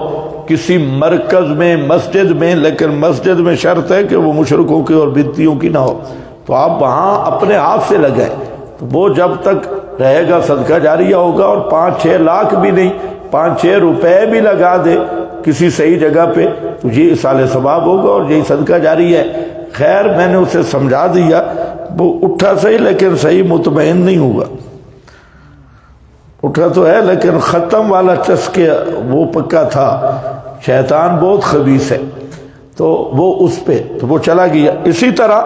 کسی مرکز میں، مسجد میں، لیکن مسجد میں شرط ہے کہ وہ مشرکوں کی اور بدعتیوں کی نہ ہو، تو آپ وہاں اپنے ہاتھ سے لگائیں، تو وہ جب تک رہے گا صدقہ جاریہ ہوگا، اور 5-6 لاکھ بھی نہیں، 5-6 روپے بھی لگا دے کسی صحیح جگہ پہ تو یہ ایصال ثواب ہوگا اور یہی صدقہ جاری ہے۔ خیر میں نے اسے سمجھا دیا، وہ اٹھا صحیح لیکن صحیح مطمئن نہیں ہوا، اٹھا تو ہے لیکن ختم والا چسکے وہ پکا تھا، شیطان بہت خبیث ہے، تو وہ اس پہ تو وہ چلا گیا۔ اسی طرح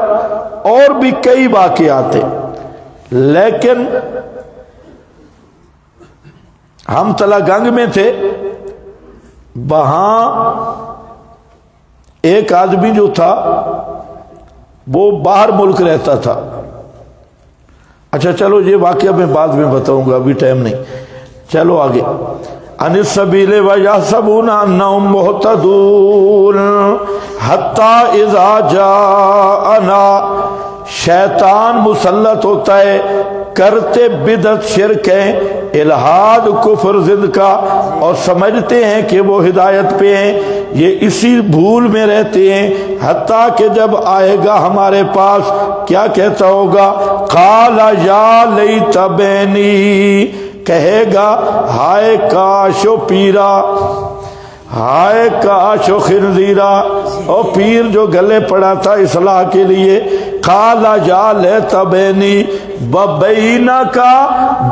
اور بھی کئی واقعات ہیں، لیکن ہم تلا گنگ میں تھے، وہاں ایک آدمی جو تھا وہ باہر ملک رہتا تھا۔ اچھا چلو یہ واقعہ میں بعد میں بتاؤں گا، ابھی ٹائم نہیں، چلو آگے۔ عن السبیل ویحسبون انہم مہتدون حتی اذا جاءنا، شیطان مسلط ہوتا ہے کرتے بدعت شرک ہیں، الہاد کفر ضد کا، اور سمجھتے ہیں کہ وہ ہدایت پہ ہیں، یہ اسی بھول میں رہتے ہیں، حتیٰ کہ جب آئے گا ہمارے پاس کیا کہتا ہوگا، قال یا لیت بینی، کہے گا ہائے کاش و پیرا، ہائے کاش و خنزیرا، او پیر جو گلے پڑا تھا اصلاح کے لیے، قال یا لیت بینی وبینک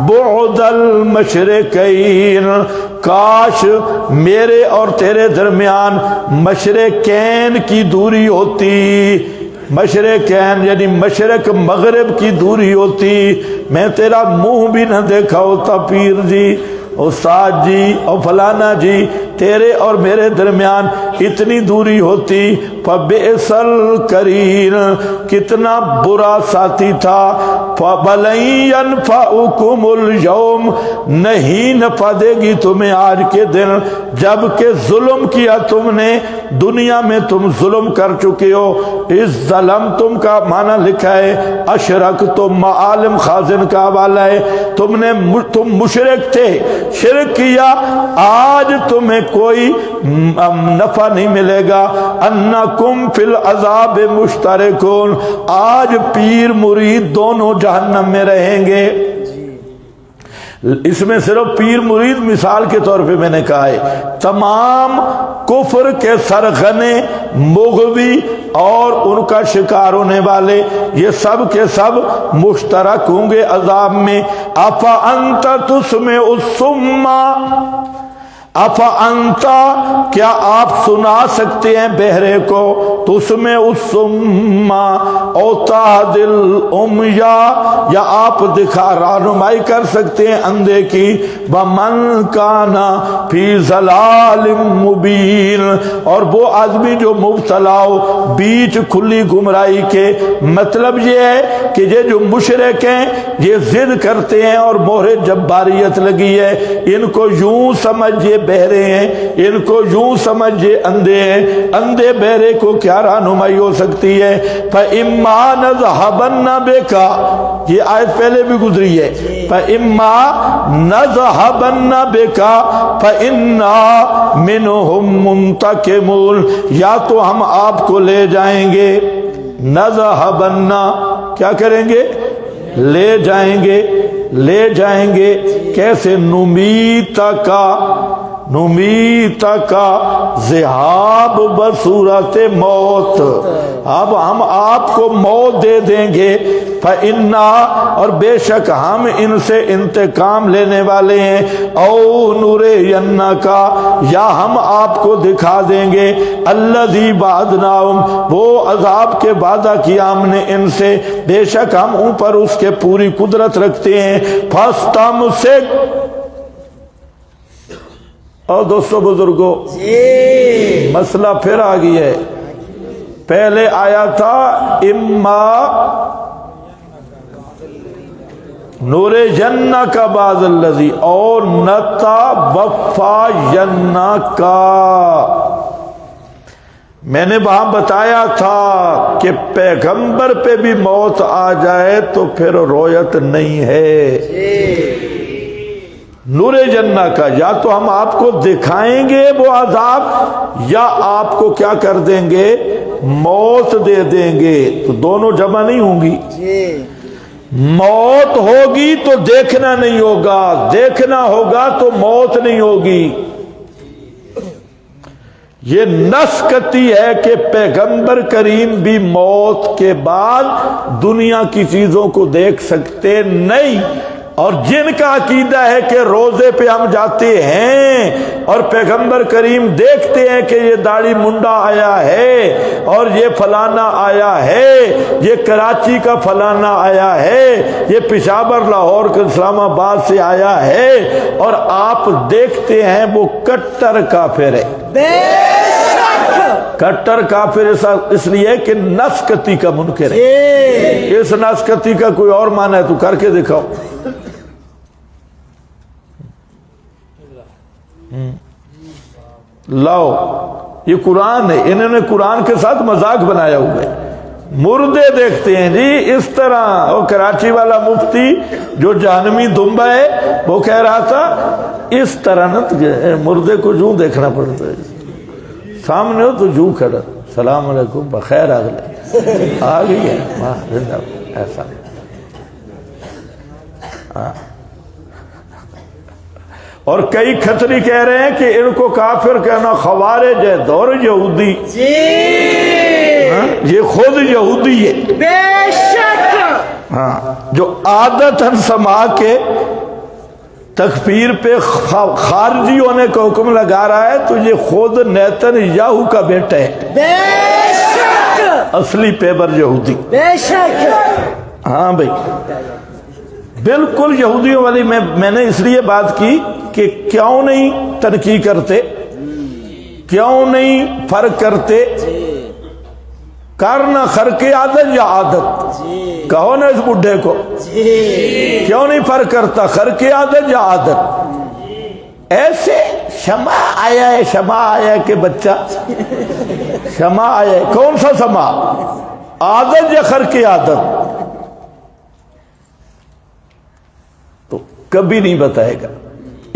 بعد المشرقین، کاش میرے اور تیرے درمیان مشرقین کی دوری ہوتی، مشرقین یعنی مشرق مغرب کی دوری ہوتی، میں تیرا منہ بھی نہ دیکھا ہوتا پیر جی، استاد جی اور فلانا جی، تیرے اور میرے درمیان اتنی دوری ہوتی، فبئس القرین، کتنا برا ساتھی تھا، فَبَلَن يَنْفَعُكُمُ الْيَوْمَ، نہیں نفع دے گی تمہیں آج کے دن، جب کہ ظلم کیا تم نے، دنیا میں تم ظلم کر چکے ہو، اس ظلم تم کا معنی لکھا ہے اشرک، تم معالم خازن کا حوالہ ہے، تم مشرک تھے، شرک کیا، آج تمہیں کوئی نفع نہیں ملے گا، انکم فی العذاب مشترکون، آج پیر مرید دونوں جہنم میں رہیں گے۔ اس میں صرف پیر مرید مثال کے طور پہ میں نے کہا ہے، تمام کفر کے سرغنے مغوی اور ان کا شکار ہونے والے یہ سب کے سب مشترک ہوں گے عذاب میں۔ افا انت تسمع الصم، افا انتا، کیا آپ سنا سکتے ہیں بہرے کو، تسمع الصم او تہدی العمیا، یا آپ دکھا رہنمائی کر سکتے ہیں اندھے کی، ومن کان فی ضلال مبین، اور وہ آدمی جو مبتلا ہو بیچ کھلی گمراہی کے۔ مطلب یہ ہے کہ یہ جو مشرک ہیں یہ ضد کرتے ہیں اور مہر جباریت لگی ہے، ان کو یوں سمجھے بہرے ہیں، ان کو یوں سمجھے اندھے ہیں، اندھے بہرے کو کیا رہنمائی ہو سکتی ہے؟ فَإِمَّا نَذْهَبَنَّ بِكَ، یہ آیت پہلے بھی گزری ہے، فَإِمَّا نَذْهَبَنَّ بِكَ فَإِنَّا مِنْهُمْ مُنْتَقِمُونَ، یا تو ہم آپ کو لے جائیں گے، نَذْهَبَنَّ کیا کریں گے؟ لے جائیں گے، لے جائیں گے، کیسے؟ نمیتا کا ذہاب بصورت موت، اب ہم آپ کو موت دے دیں گے، فَإِنَّا، اور بے شک ہم ان سے انتقام لینے والے ہیں، او نُرِيَنَّكَ، یا ہم آپ کو دکھا دیں گے، الَّذِي وَعَدْنَاهُمْ، وہ عذاب کے وعدہ کیا ہم نے ان سے، بے شک ہم ان پر اس کے پوری قدرت رکھتے ہیں۔ فَاسْتَمْسِكْ، اور دوستو بزرگوں مسئلہ پھر آ گئی ہے، پہلے آیا تھا اما نور جنہ کا بعض الذی، اور نتا وفا جنہ کا، میں نے وہاں بتایا تھا کہ پیغمبر پہ بھی موت آ جائے تو پھر رویت نہیں ہے۔ نور جنہ کا یا تو ہم آپ کو دکھائیں گے وہ عذاب یا آپ کو کیا کر دیں گے، موت دے دیں گے، تو دونوں جمع نہیں ہوں گی۔ موت ہوگی تو دیکھنا نہیں ہوگا، دیکھنا ہوگا تو موت نہیں ہوگی۔ یہ نص قطعی ہے کہ پیغمبر کریم بھی موت کے بعد دنیا کی چیزوں کو دیکھ سکتے نہیں، اور جن کا عقیدہ ہے کہ روزے پہ ہم جاتے ہیں اور پیغمبر کریم دیکھتے ہیں کہ یہ داڑھی منڈا آیا ہے اور یہ فلانا آیا ہے، یہ کراچی کا فلانا آیا ہے، یہ پشاور لاہور کے اسلام آباد سے آیا ہے، اور آپ دیکھتے ہیں، وہ کٹر کافر ہے۔ کٹر کافر اس لیے کہ نص قطعی کا منکر ہے۔ اس نص قطعی کا کوئی اور معنی ہے تو کر کے دکھاؤ۔ لاؤ، یہ قرآن ہے، انہوں نے قرآن کے ساتھ مذاق بنایا ہوا ہے۔ مردے دیکھتے ہیں جی اس طرح۔ وہ کراچی والا مفتی جو جہنمی دمبا ہے وہ کہہ رہا تھا اس طرح نہ مردے کو جو دیکھنا پڑتا ہے، سامنے ہو تو جو کھڑا، سلام علیکم بخیر آگلے آ گئی ہے زندہ، ایسا اور کئی کھتری کہہ رہے ہیں کہ ان کو کافر کہنا خوارج ہے، دور یہودی، یہ خود یہودی ہے بے شک، جو عادتاً سما کے تکفیر پہ خارجی ہونے کا حکم لگا رہا ہے، تو یہ خود نیتن یاہو کا بیٹا ہے بے شک، اصلی پیبر یہودی بے شک۔ ہاں بھائی بالکل یہودیوں والی میں نے اس لیے بات کی کہ کیوں نہیں تنقید کرتے، کیوں نہیں فرق کرتے، کرنا خرق عادت یا عادت، کہو نا اس بڈھے کو، کیوں نہیں فرق کرتا خرق عادت یا عادت؟ ایسے شمع آیا ہے، شمع آیا ہے کہ بچہ شمع آیا ہے، کون سا شمع، عادت یا خرق عادت؟ تو کبھی نہیں بتائے گا،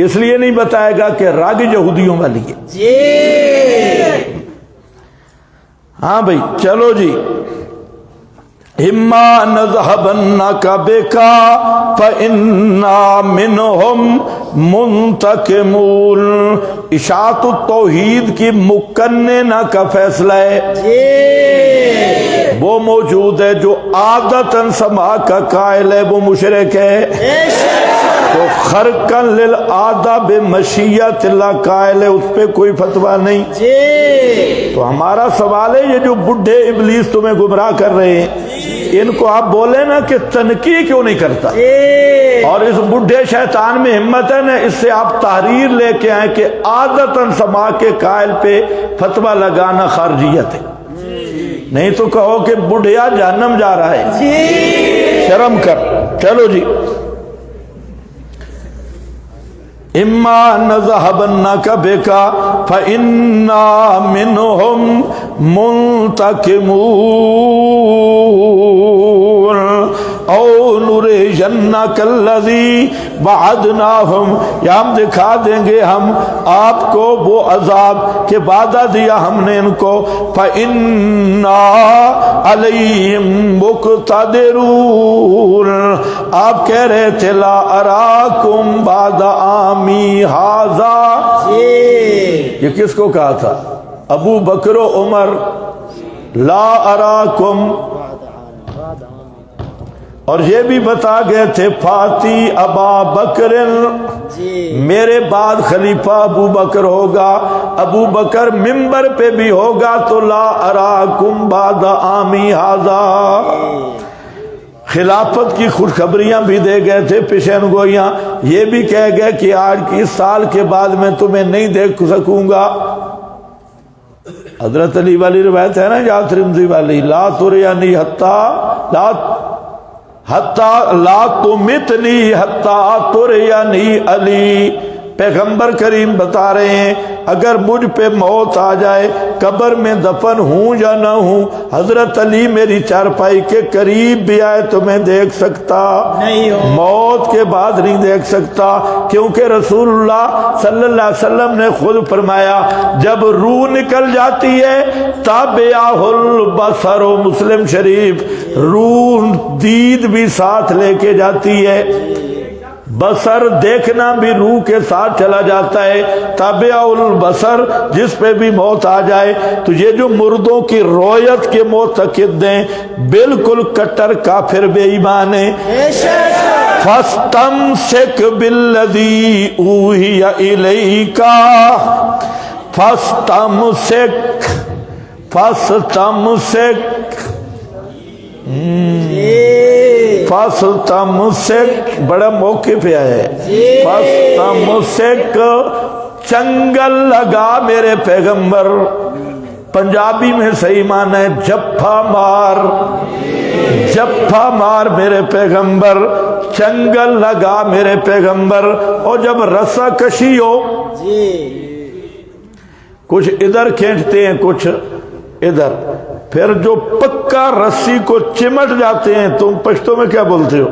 اس لیے نہیں بتائے گا کہ راگ یہودیوں والی ہے۔ ہاں بھائی چلو جی، اما نذهبنک بک فإنا منهم منتقمون، اشاعت التوحید کی مکننہ کا فیصلہ ہے، وہ موجود ہے جو عادتاً سما کا قائل ہے وہ مشرک ہے، تو خرقاً للعادہ بمشیت اللہ قائل ہے، اس پہ کوئی فتویٰ نہیں۔ تو ہمارا سوال ہے یہ جو بڈھے ابلیس تمہیں گمراہ کر رہے ہیں، ان کو آپ بولے نا کہ تنقید کیوں نہیں کرتا، اور اس بڈھے شیطان میں ہمت ہے نا، اس سے آپ تحریر لے کے آئیں کہ عادتاً سما کے قائل پہ فتویٰ لگانا خارجیت ہے، نہیں تو کہو کہ بڈھیا جہنم جا رہا ہے، شرم کر۔ چلو جی، اما نذهبنک بک فإنا منهم منتقمون او نریجنک الذی وعدناہم، یا ہم دکھا دیں گے ہم آپ کو وہ عذاب کہ وعدہ دیا ہم نے ان کو، فإنا علیہم مقتدرون۔ آپ کہہ رہے تھے لا اراکم بعد عامی ھذا، یہ کس کو کہا تھا؟ ابو بکر و عمر، لا اراکم، اور یہ بھی بتا گئے تھے فاتی ابا بکر، میرے بعد خلیفہ ابو بکر ہوگا، ابو بکر ممبر پہ بھی ہوگا، تو لا اراکم بعد عامی ھذا، خلافت کی خوشخبریاں بھی دے گئے تھے، پیشین گوئیاں، یہ بھی کہہ گئے کہ آج کی سال کے بعد میں تمہیں نہیں دیکھ سکوں گا۔ حضرت علی والی روایت ہے نا یا ترمذی والی، لا ترینی حتی لا تمتنی حتی ترینی علی، پیغمبر کریم بتا رہے ہیں اگر مجھ پہ موت آ جائے قبر میں دفن ہوں یا نہ ہوں، حضرت علی میری چارپائی کے قریب بھی آئے تو میں دیکھ سکتا نہیں ہو، موت کے بعد نہیں دیکھ سکتا، کیونکہ رسول اللہ صلی اللہ علیہ وسلم نے خود فرمایا جب روح نکل جاتی ہے تابعہ البصر، مسلم شریف، روح دید بھی ساتھ لے کے جاتی ہے، بصر دیکھنا بھی روح کے ساتھ چلا جاتا ہے، تابعہ البصر، جس پہ بھی موت آ جائے۔ تو یہ جو مردوں کی رویت کے معتقد ہیں بالکل کٹر کافر بے ایمان ہیں۔ بے شک فَاسْتَمْسِكْ بِالَّذِي أُوحِيَ إِلَيْكَ فَاسْتَمْسِكْ بڑا موقع پہ آیا ہے، فَاسْتَمْسِكْ چنگل لگا میرے پیغمبر، پنجابی میں صحیح معنی ہے جپا مار، جپا مار میرے پیغمبر، چنگل لگا میرے پیغمبر۔ اور جب رسا کشی ہو، کچھ ادھر کھینچتے ہیں کچھ ادھر، پھر جو پکا رسی کو چمٹ جاتے ہیں، تم پشتو میں کیا بولتے ہو؟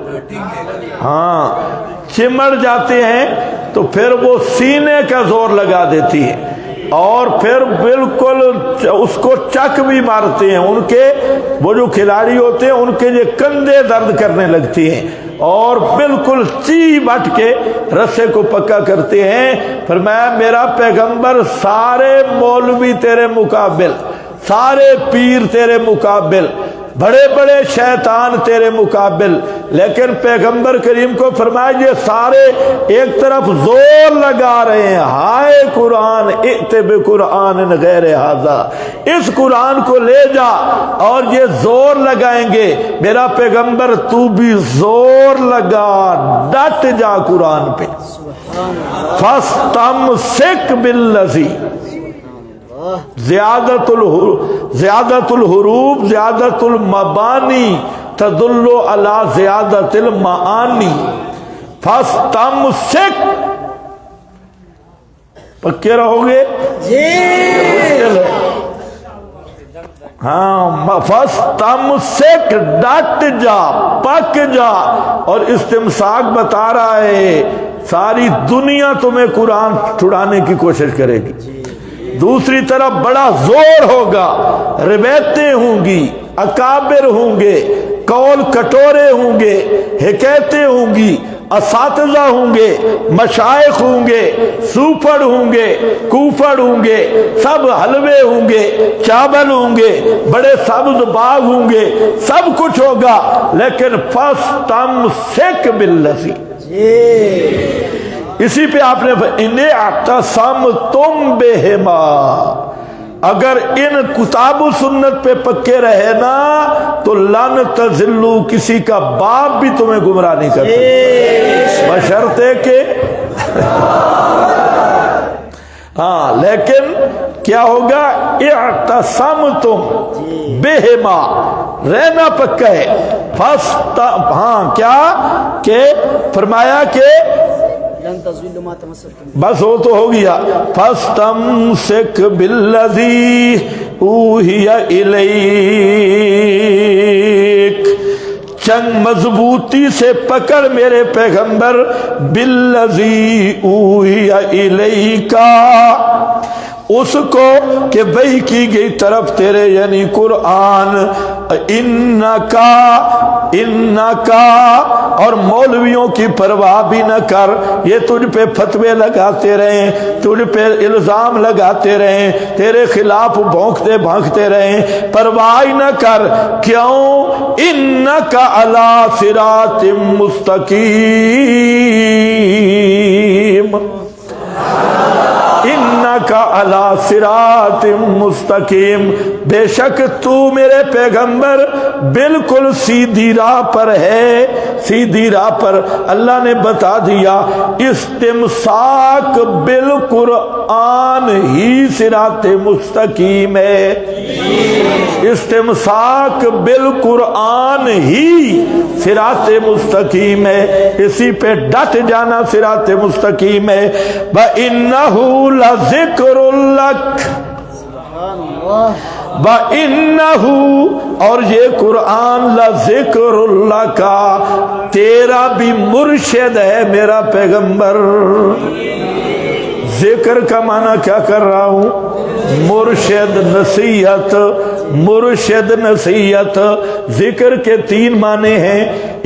ہاں، چمٹ جاتے ہیں تو پھر وہ سینے کا زور لگا دیتی ہے اور پھر بالکل اس کو چک بھی مارتے ہیں، ان کے وہ جو کھلاڑی ہوتے ہیں ان کے یہ کندھے درد کرنے لگتی ہیں اور بالکل چی بٹ کے رسے کو پکا کرتے ہیں۔ فرمایا میرا پیغمبر سارے مولوی تیرے مقابل، سارے پیر تیرے مقابل، بڑے بڑے شیطان تیرے مقابل، لیکن پیغمبر کریم کو فرمایا یہ سارے ایک طرف زور لگا رہے ہیں، ہائے قرآن ائت بقرآن غیر ھذا، اس قرآن کو لے جا، اور یہ زور لگائیں گے میرا پیغمبر تو بھی زور لگا، ڈٹ جا قرآن پہ۔ فاستمسک بالذی، زیادت الحروف زیادت المبانی تدل علی زیادت المعانی۔ فاستمسک، پکے رہو گے ہاں، فاستمسک ڈٹ جا، پک جا۔ اور استمساک بتا رہا ہے ساری دنیا تمہیں قرآن چھڑانے کی کوشش کرے گی، دوسری طرف بڑا زور ہوگا، روایتیں ہوں گی، اکابر ہوں گے، قول کٹورے ہوں گے، حکایتیں ہوں گی، اساتذہ ہوں گے، مشائخ ہوں گے، سوپڑ ہوں گے، کوفڑ ہوں گے، سب حلوے ہوں گے، چاول ہوں گے، بڑے سبز باغ ہوں گے، سب کچھ ہوگا، لیکن فاستمسک بالذی، اسی پہ آپ نے انہیں اعتصمتم بہما، اگر ان کتاب و سنت پہ پکے رہے نا تو لن تضلوا، کسی کا باپ بھی تمہیں گمراہ نہیں کر سکتا، بشرطے کہ ہاں، لیکن کیا ہوگا؟ اعتصمتم بہما، رہنا پکا ہے۔ ہاں کیا کہ فرمایا کہ بس وہ تو ہو گیا، فاستمسک بالذی اوحی الیک، چنگ مضبوطی سے پکڑ میرے پیغمبر، بالذی اوحی الیک، اس کو کہ وحی کی گئی طرف تیرے یعنی قرآن، انکا، اور مولویوں کی پرواہ بھی نہ کر، یہ تجھ پہ فتوے لگاتے رہیں، تجھ پہ الزام لگاتے رہیں، تیرے خلاف بھونکتے رہیں، پرواہ نہ کر، کیوں؟ انکا علی صراط مستقیم، انکا علی صراط مستقیم، بے شک تو میرے پیغمبر بالکل سیدھی راہ پر ہے، سیدھی راہ پر۔ اللہ نے بتا دیا استمساک بالقرآن ہی صراط مستقیم ہے۔ استمساک بالقرآن ہی صراط مستقیم ہے، اسی پہ ڈٹ جانا صراط مستقیم ہے۔ وَإِنَّهُ لَذِكْرٌ لَكَ، وَإِنَّهُ اور یہ قرآن لَذِكْرٌ لَكَ تیرا بھی مرشد ہے میرا پیغمبر۔ ذکر کا معنی کیا کر رہا ہوں؟ مرشد، نصیحت، مرشد نصیحت۔ ذکر کے 3 معنی ہیں،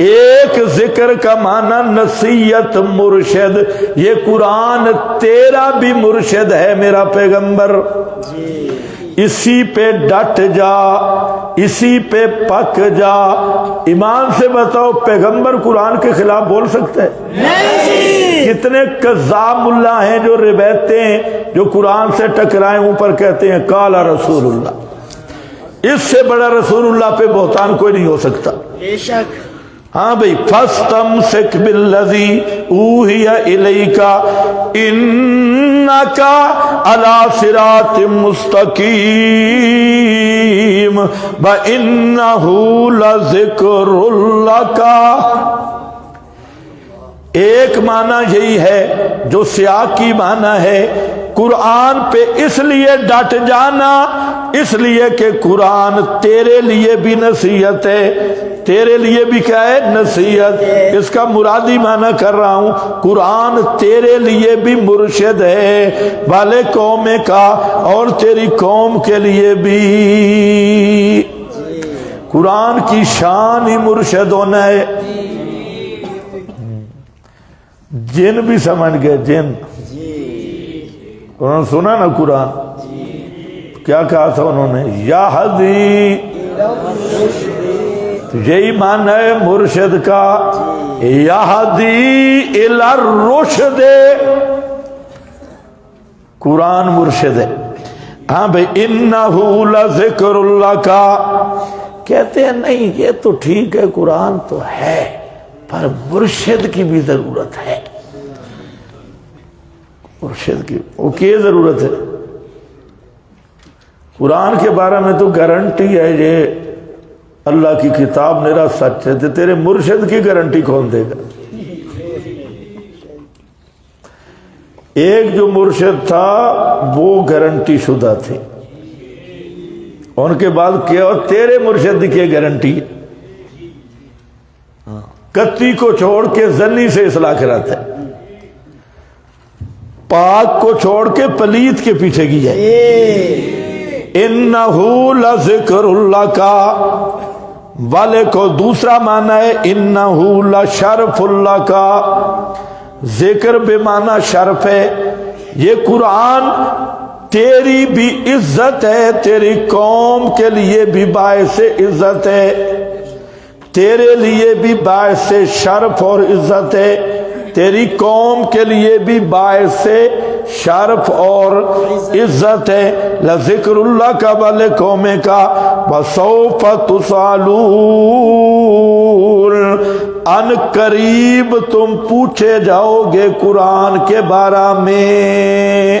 ایک ذکر کا معنی نصیحت، مرشد۔ یہ قرآن تیرا بھی مرشد ہے میرا پیغمبر، اسی پہ ڈٹ جا، اسی پہ پک جا۔ ایمان سے بتاؤ پیغمبر قرآن کے خلاف بول سکتے ہیں؟ کتنے کذاب ملا ہیں جو روایتیں جو قرآن سے ٹکرائیں اوپر کہتے ہیں قال رسول اللہ۔ اس سے بڑا رسول اللہ پہ بہتان کوئی نہیں ہو سکتا۔ بے شک۔ ہاں بھئی فَاسْتَمْسِكْ بِالَّذِي أُوحِيَ إِلَيْكَ إِنَّكَ عَلَى صِرَاطٍ مُسْتَقِيمٍ وَإِنَّهُ لَذِكْرٌ لَكَ۔ ایک معنی یہی ہے جو سیاق کی معنی ہے، قرآن پہ اس لیے ڈٹ جانا اس لیے کہ قرآن تیرے لیے بھی نصیحت ہے، تیرے لیے بھی کیا ہے؟ نصیحت۔ اس کا مرادی معنی کر رہا ہوں، قرآن تیرے لیے بھی مرشد ہے، والے قوم کا اور تیری قوم کے لیے بھی۔ قرآن کی شان ہی مرشد ہونا ہے۔ جن بھی سمجھ گئے، جن انہوں نے سنا نا قرآن، کیا کہا تھا انہوں نے؟ یا ہدی، تو یہی معنی ہے مرشد کا، یا ہدی الی الرشد، قرآن مرشد ہے۔ ہاں بھئی انہو لذکر لک، کہتے ہیں نہیں یہ تو ٹھیک ہے قرآن تو ہے پر مرشد کی بھی ضرورت ہے۔ مرشد کی وہ کیا ضرورت ہے؟ قرآن کے بارے میں تو گارنٹی ہے یہ اللہ کی کتاب میرا سچ ہے، تو تیرے مرشد کی گارنٹی کون دے گا؟ ایک جو مرشد تھا وہ گارنٹی شدہ تھے، ان کے بعد کیا تیرے مرشد کی گارنٹی ہے؟ کتی کو چھوڑ کے زنی سے اصلاح کراتا ہے، پاک کو چھوڑ کے پلیت کے پیچھے کی جائے۔ انہو لذکر لک، والے کو دوسرا معنی ہے انہو لشرف لک، ذکر بے معنی شرف ہے۔ یہ قرآن تیری بھی عزت ہے، تیری قوم کے لیے بھی باعث عزت ہے، تیرے لیے بھی باعث شرف اور عزت ہے، تیری قوم کے لیے بھی باعث شرف اور عزت ہے۔ لذکر اللہ کا والے قوم کا وسوف تسألون، ان قریب تم پوچھے جاؤ گے قرآن کے بارے میں۔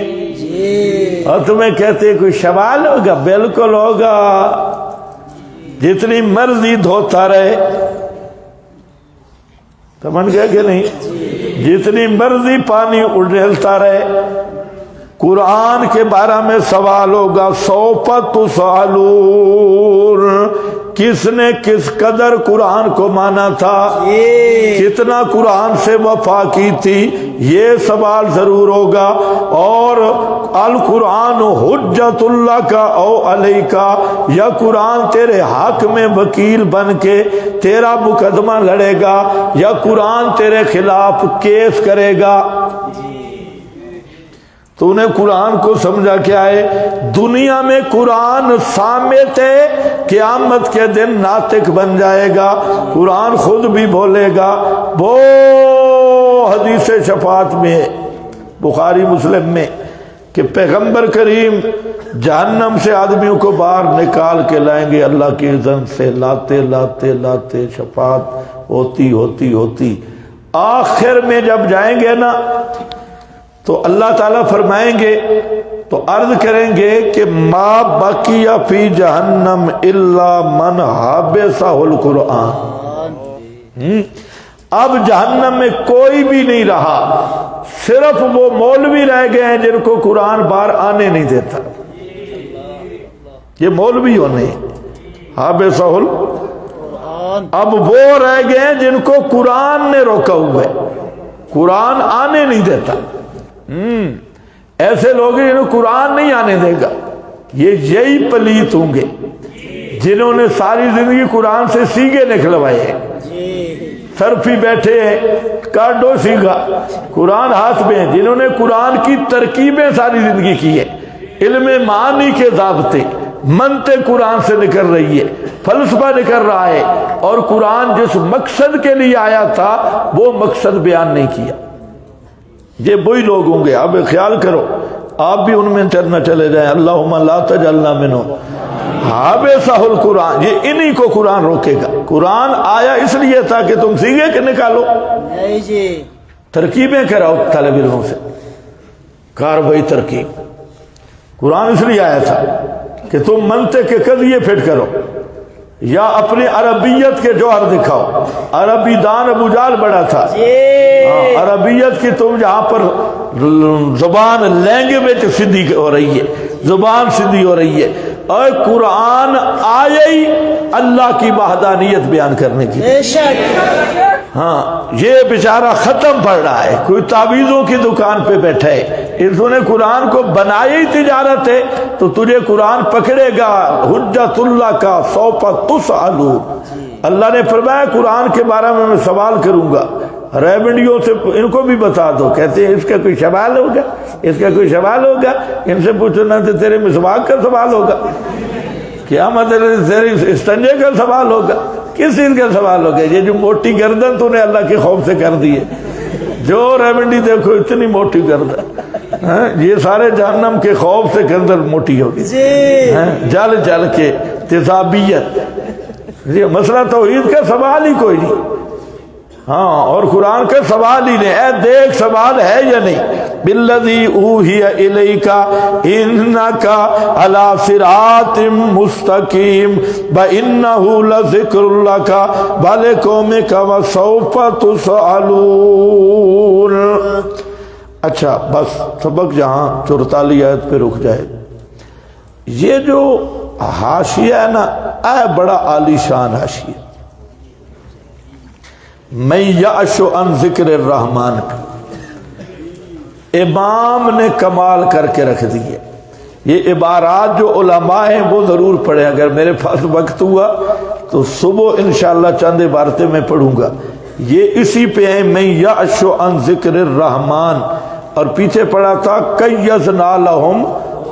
اور تمہیں کہتے کوئی سوال ہوگا؟ بالکل ہوگا، جتنی مرضی دھوتا رہے، سمجھ گیا کہ نہیں؟ جتنی مرضی پانی اڑیلتا رہے، قرآن کے بارے میں سوال ہوگا۔ سوف تسألون، کس نے کس قدر قرآن کو مانا تھا، کتنا قرآن سے وفا کی تھی، یہ سوال ضرور ہوگا۔ اور القرآن حجت اللہ کا او علیکا، یا قرآن تیرے حق میں وکیل بن کے تیرا مقدمہ لڑے گا، یا قرآن تیرے خلاف کیس کرے گا۔ تو انہیں قرآن کو سمجھا کیا ہے؟ دنیا میں قرآن صامت ہے، قیامت کے دن ناطق بن جائے گا، قرآن خود بھی بولے گا۔ وہ حدیث شفاعت میں ہے بخاری مسلم میں کہ پیغمبر کریم جہنم سے آدمیوں کو باہر نکال کے لائیں گے اللہ کی اذن سے، لاتے لاتے لاتے شفاعت ہوتی ہوتی ہوتی آخر میں جب جائیں گے نا تو اللہ تعالیٰ فرمائیں گے تو عرض کریں گے کہ ما بقی فی جہنم الا من حبسہ القرآن، اب جہنم میں کوئی بھی نہیں رہا، صرف وہ مولوی رہ گئے ہیں جن کو قرآن باہر آنے نہیں دیتا. یہ مولوی ہونے حبسہ القرآن، اب وہ رہ گئے ہیں جن کو قرآن نے روکا ہوا ہے، قرآن آنے نہیں دیتا. ایسے لوگ ہیں جنہوں قرآن نہیں آنے دے گا. یہی پلیت ہوں گے جنہوں نے ساری زندگی قرآن سے سیگے نکلوائے ہیں، صرفی بیٹھے ہیں، کارڈو سیگا، قرآن ہاتھ میں ہیں. جنہوں نے قرآن کی ترکیبیں ساری زندگی کی ہے، علم معانی کے ضابطے، منطق قرآن سے نکل رہی ہے، فلسفہ نکل رہا ہے، اور قرآن جس مقصد کے لیے آیا تھا وہ مقصد بیان نہیں کیا. یہ وہی لوگ ہوں گے. اب خیال کرو آپ بھی ان میں چلنا چلے جائیں. اللہم لا تجعلنا منہم حبسہ القرآن، یہ انہی کو قرآن روکے گا. قرآن آیا اس لیے تھا کہ تم سیکھے کہ نکالو، ترکیبیں کراؤ طالب علموں سے، کاروائی ترکیب. قرآن اس لیے آیا تھا کہ تم منطق کے قضیے فٹ کرو یا اپنی عربیت کے جوہر دکھاؤ. عربی دان ابو جہل بڑا تھا، عربیت کی تم جہاں پر زبان لینگویج سیدھی ہو رہی ہے، زبان سیدھی ہو رہی ہے، اور قرآن آیا ہی اللہ کی وحدانیت بیان کرنے کی. ہاں یہ بیچارہ ختم پڑ رہا ہے، کوئی تعویذوں کی دکان پہ بیٹھا ہے. انہوں نے قرآن کو بنایا ہی تجارت ہے، تو تجھے قرآن پکڑے گا. حجت اللہ کا سوف تسألون، اللہ نے فرمایا قرآن کے بارے میں سوال کروں گا. ریبنڈیوں سے ان کو بھی بتا دو، کہتے ہیں اس کا کوئی سوال ہوگا، اس کا کوئی سوال ہوگا. ان سے پوچھو نہ تو تیرے مسواک کا سوال ہوگا، کیا مطلب تیرے استنجے کا سوال ہوگا، کس چیز کا سوال ہوگا. یہ جو موٹی گردن تو نے اللہ کے خوف سے کر دی ہے، جو ریبنڈی دیکھو اتنی موٹی گردن، یہ سارے جہنم کے خوف سے گردن موٹی ہوگی، جل جل کے تیزابیت. یہ مسئلہ توحید کا سوال ہی کوئی نہیں. ہاں اور قرآن کا سوال ہی نہیں. اے دیکھ سوال ہے یا نہیں. بالذی اوحی الیک انک علی صراط مستقیم وانہ لذکر لک ولقومک وسوف تسألون. اچھا بس سبق جہاں 44 آیت پہ رک جائے. یہ جو حاشیہ ہے نا، اے بڑا عالی شان حاشیہ. من یعش عن ذکر الرحمن، امام نے کمال کر کے رکھ دیے. یہ عبارات جو علماء ہیں وہ ضرور پڑھیں. اگر میرے پاس وقت ہوا تو صبح انشاءاللہ چند عبارتیں میں پڑھوں گا. یہ اسی پہ ہیں من یعش عن ذکر الرحمن، اور پیچھے پڑھا تھا کیزنا لہم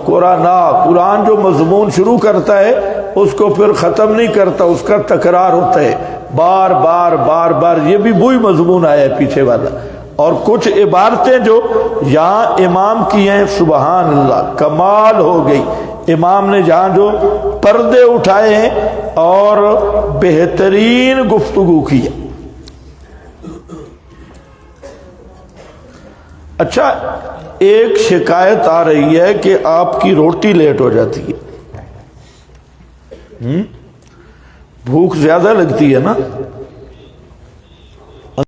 قرانا. قرآن جو مضمون شروع کرتا ہے اس کو پھر ختم نہیں کرتا، اس کا تکرار ہوتا ہے بار بار بار بار. یہ بھی وہی مضمون آیا ہے پیچھے والا. اور کچھ عبارتیں جو یہاں امام کی ہیں، سبحان اللہ کمال ہو گئی. امام نے جہاں جو پردے اٹھائے ہیں اور بہترین گفتگو کی ہے. اچھا ایک شکایت آ رہی ہے کہ آپ کی روٹی لیٹ ہو جاتی ہے، بھوک زیادہ لگتی ہے نا.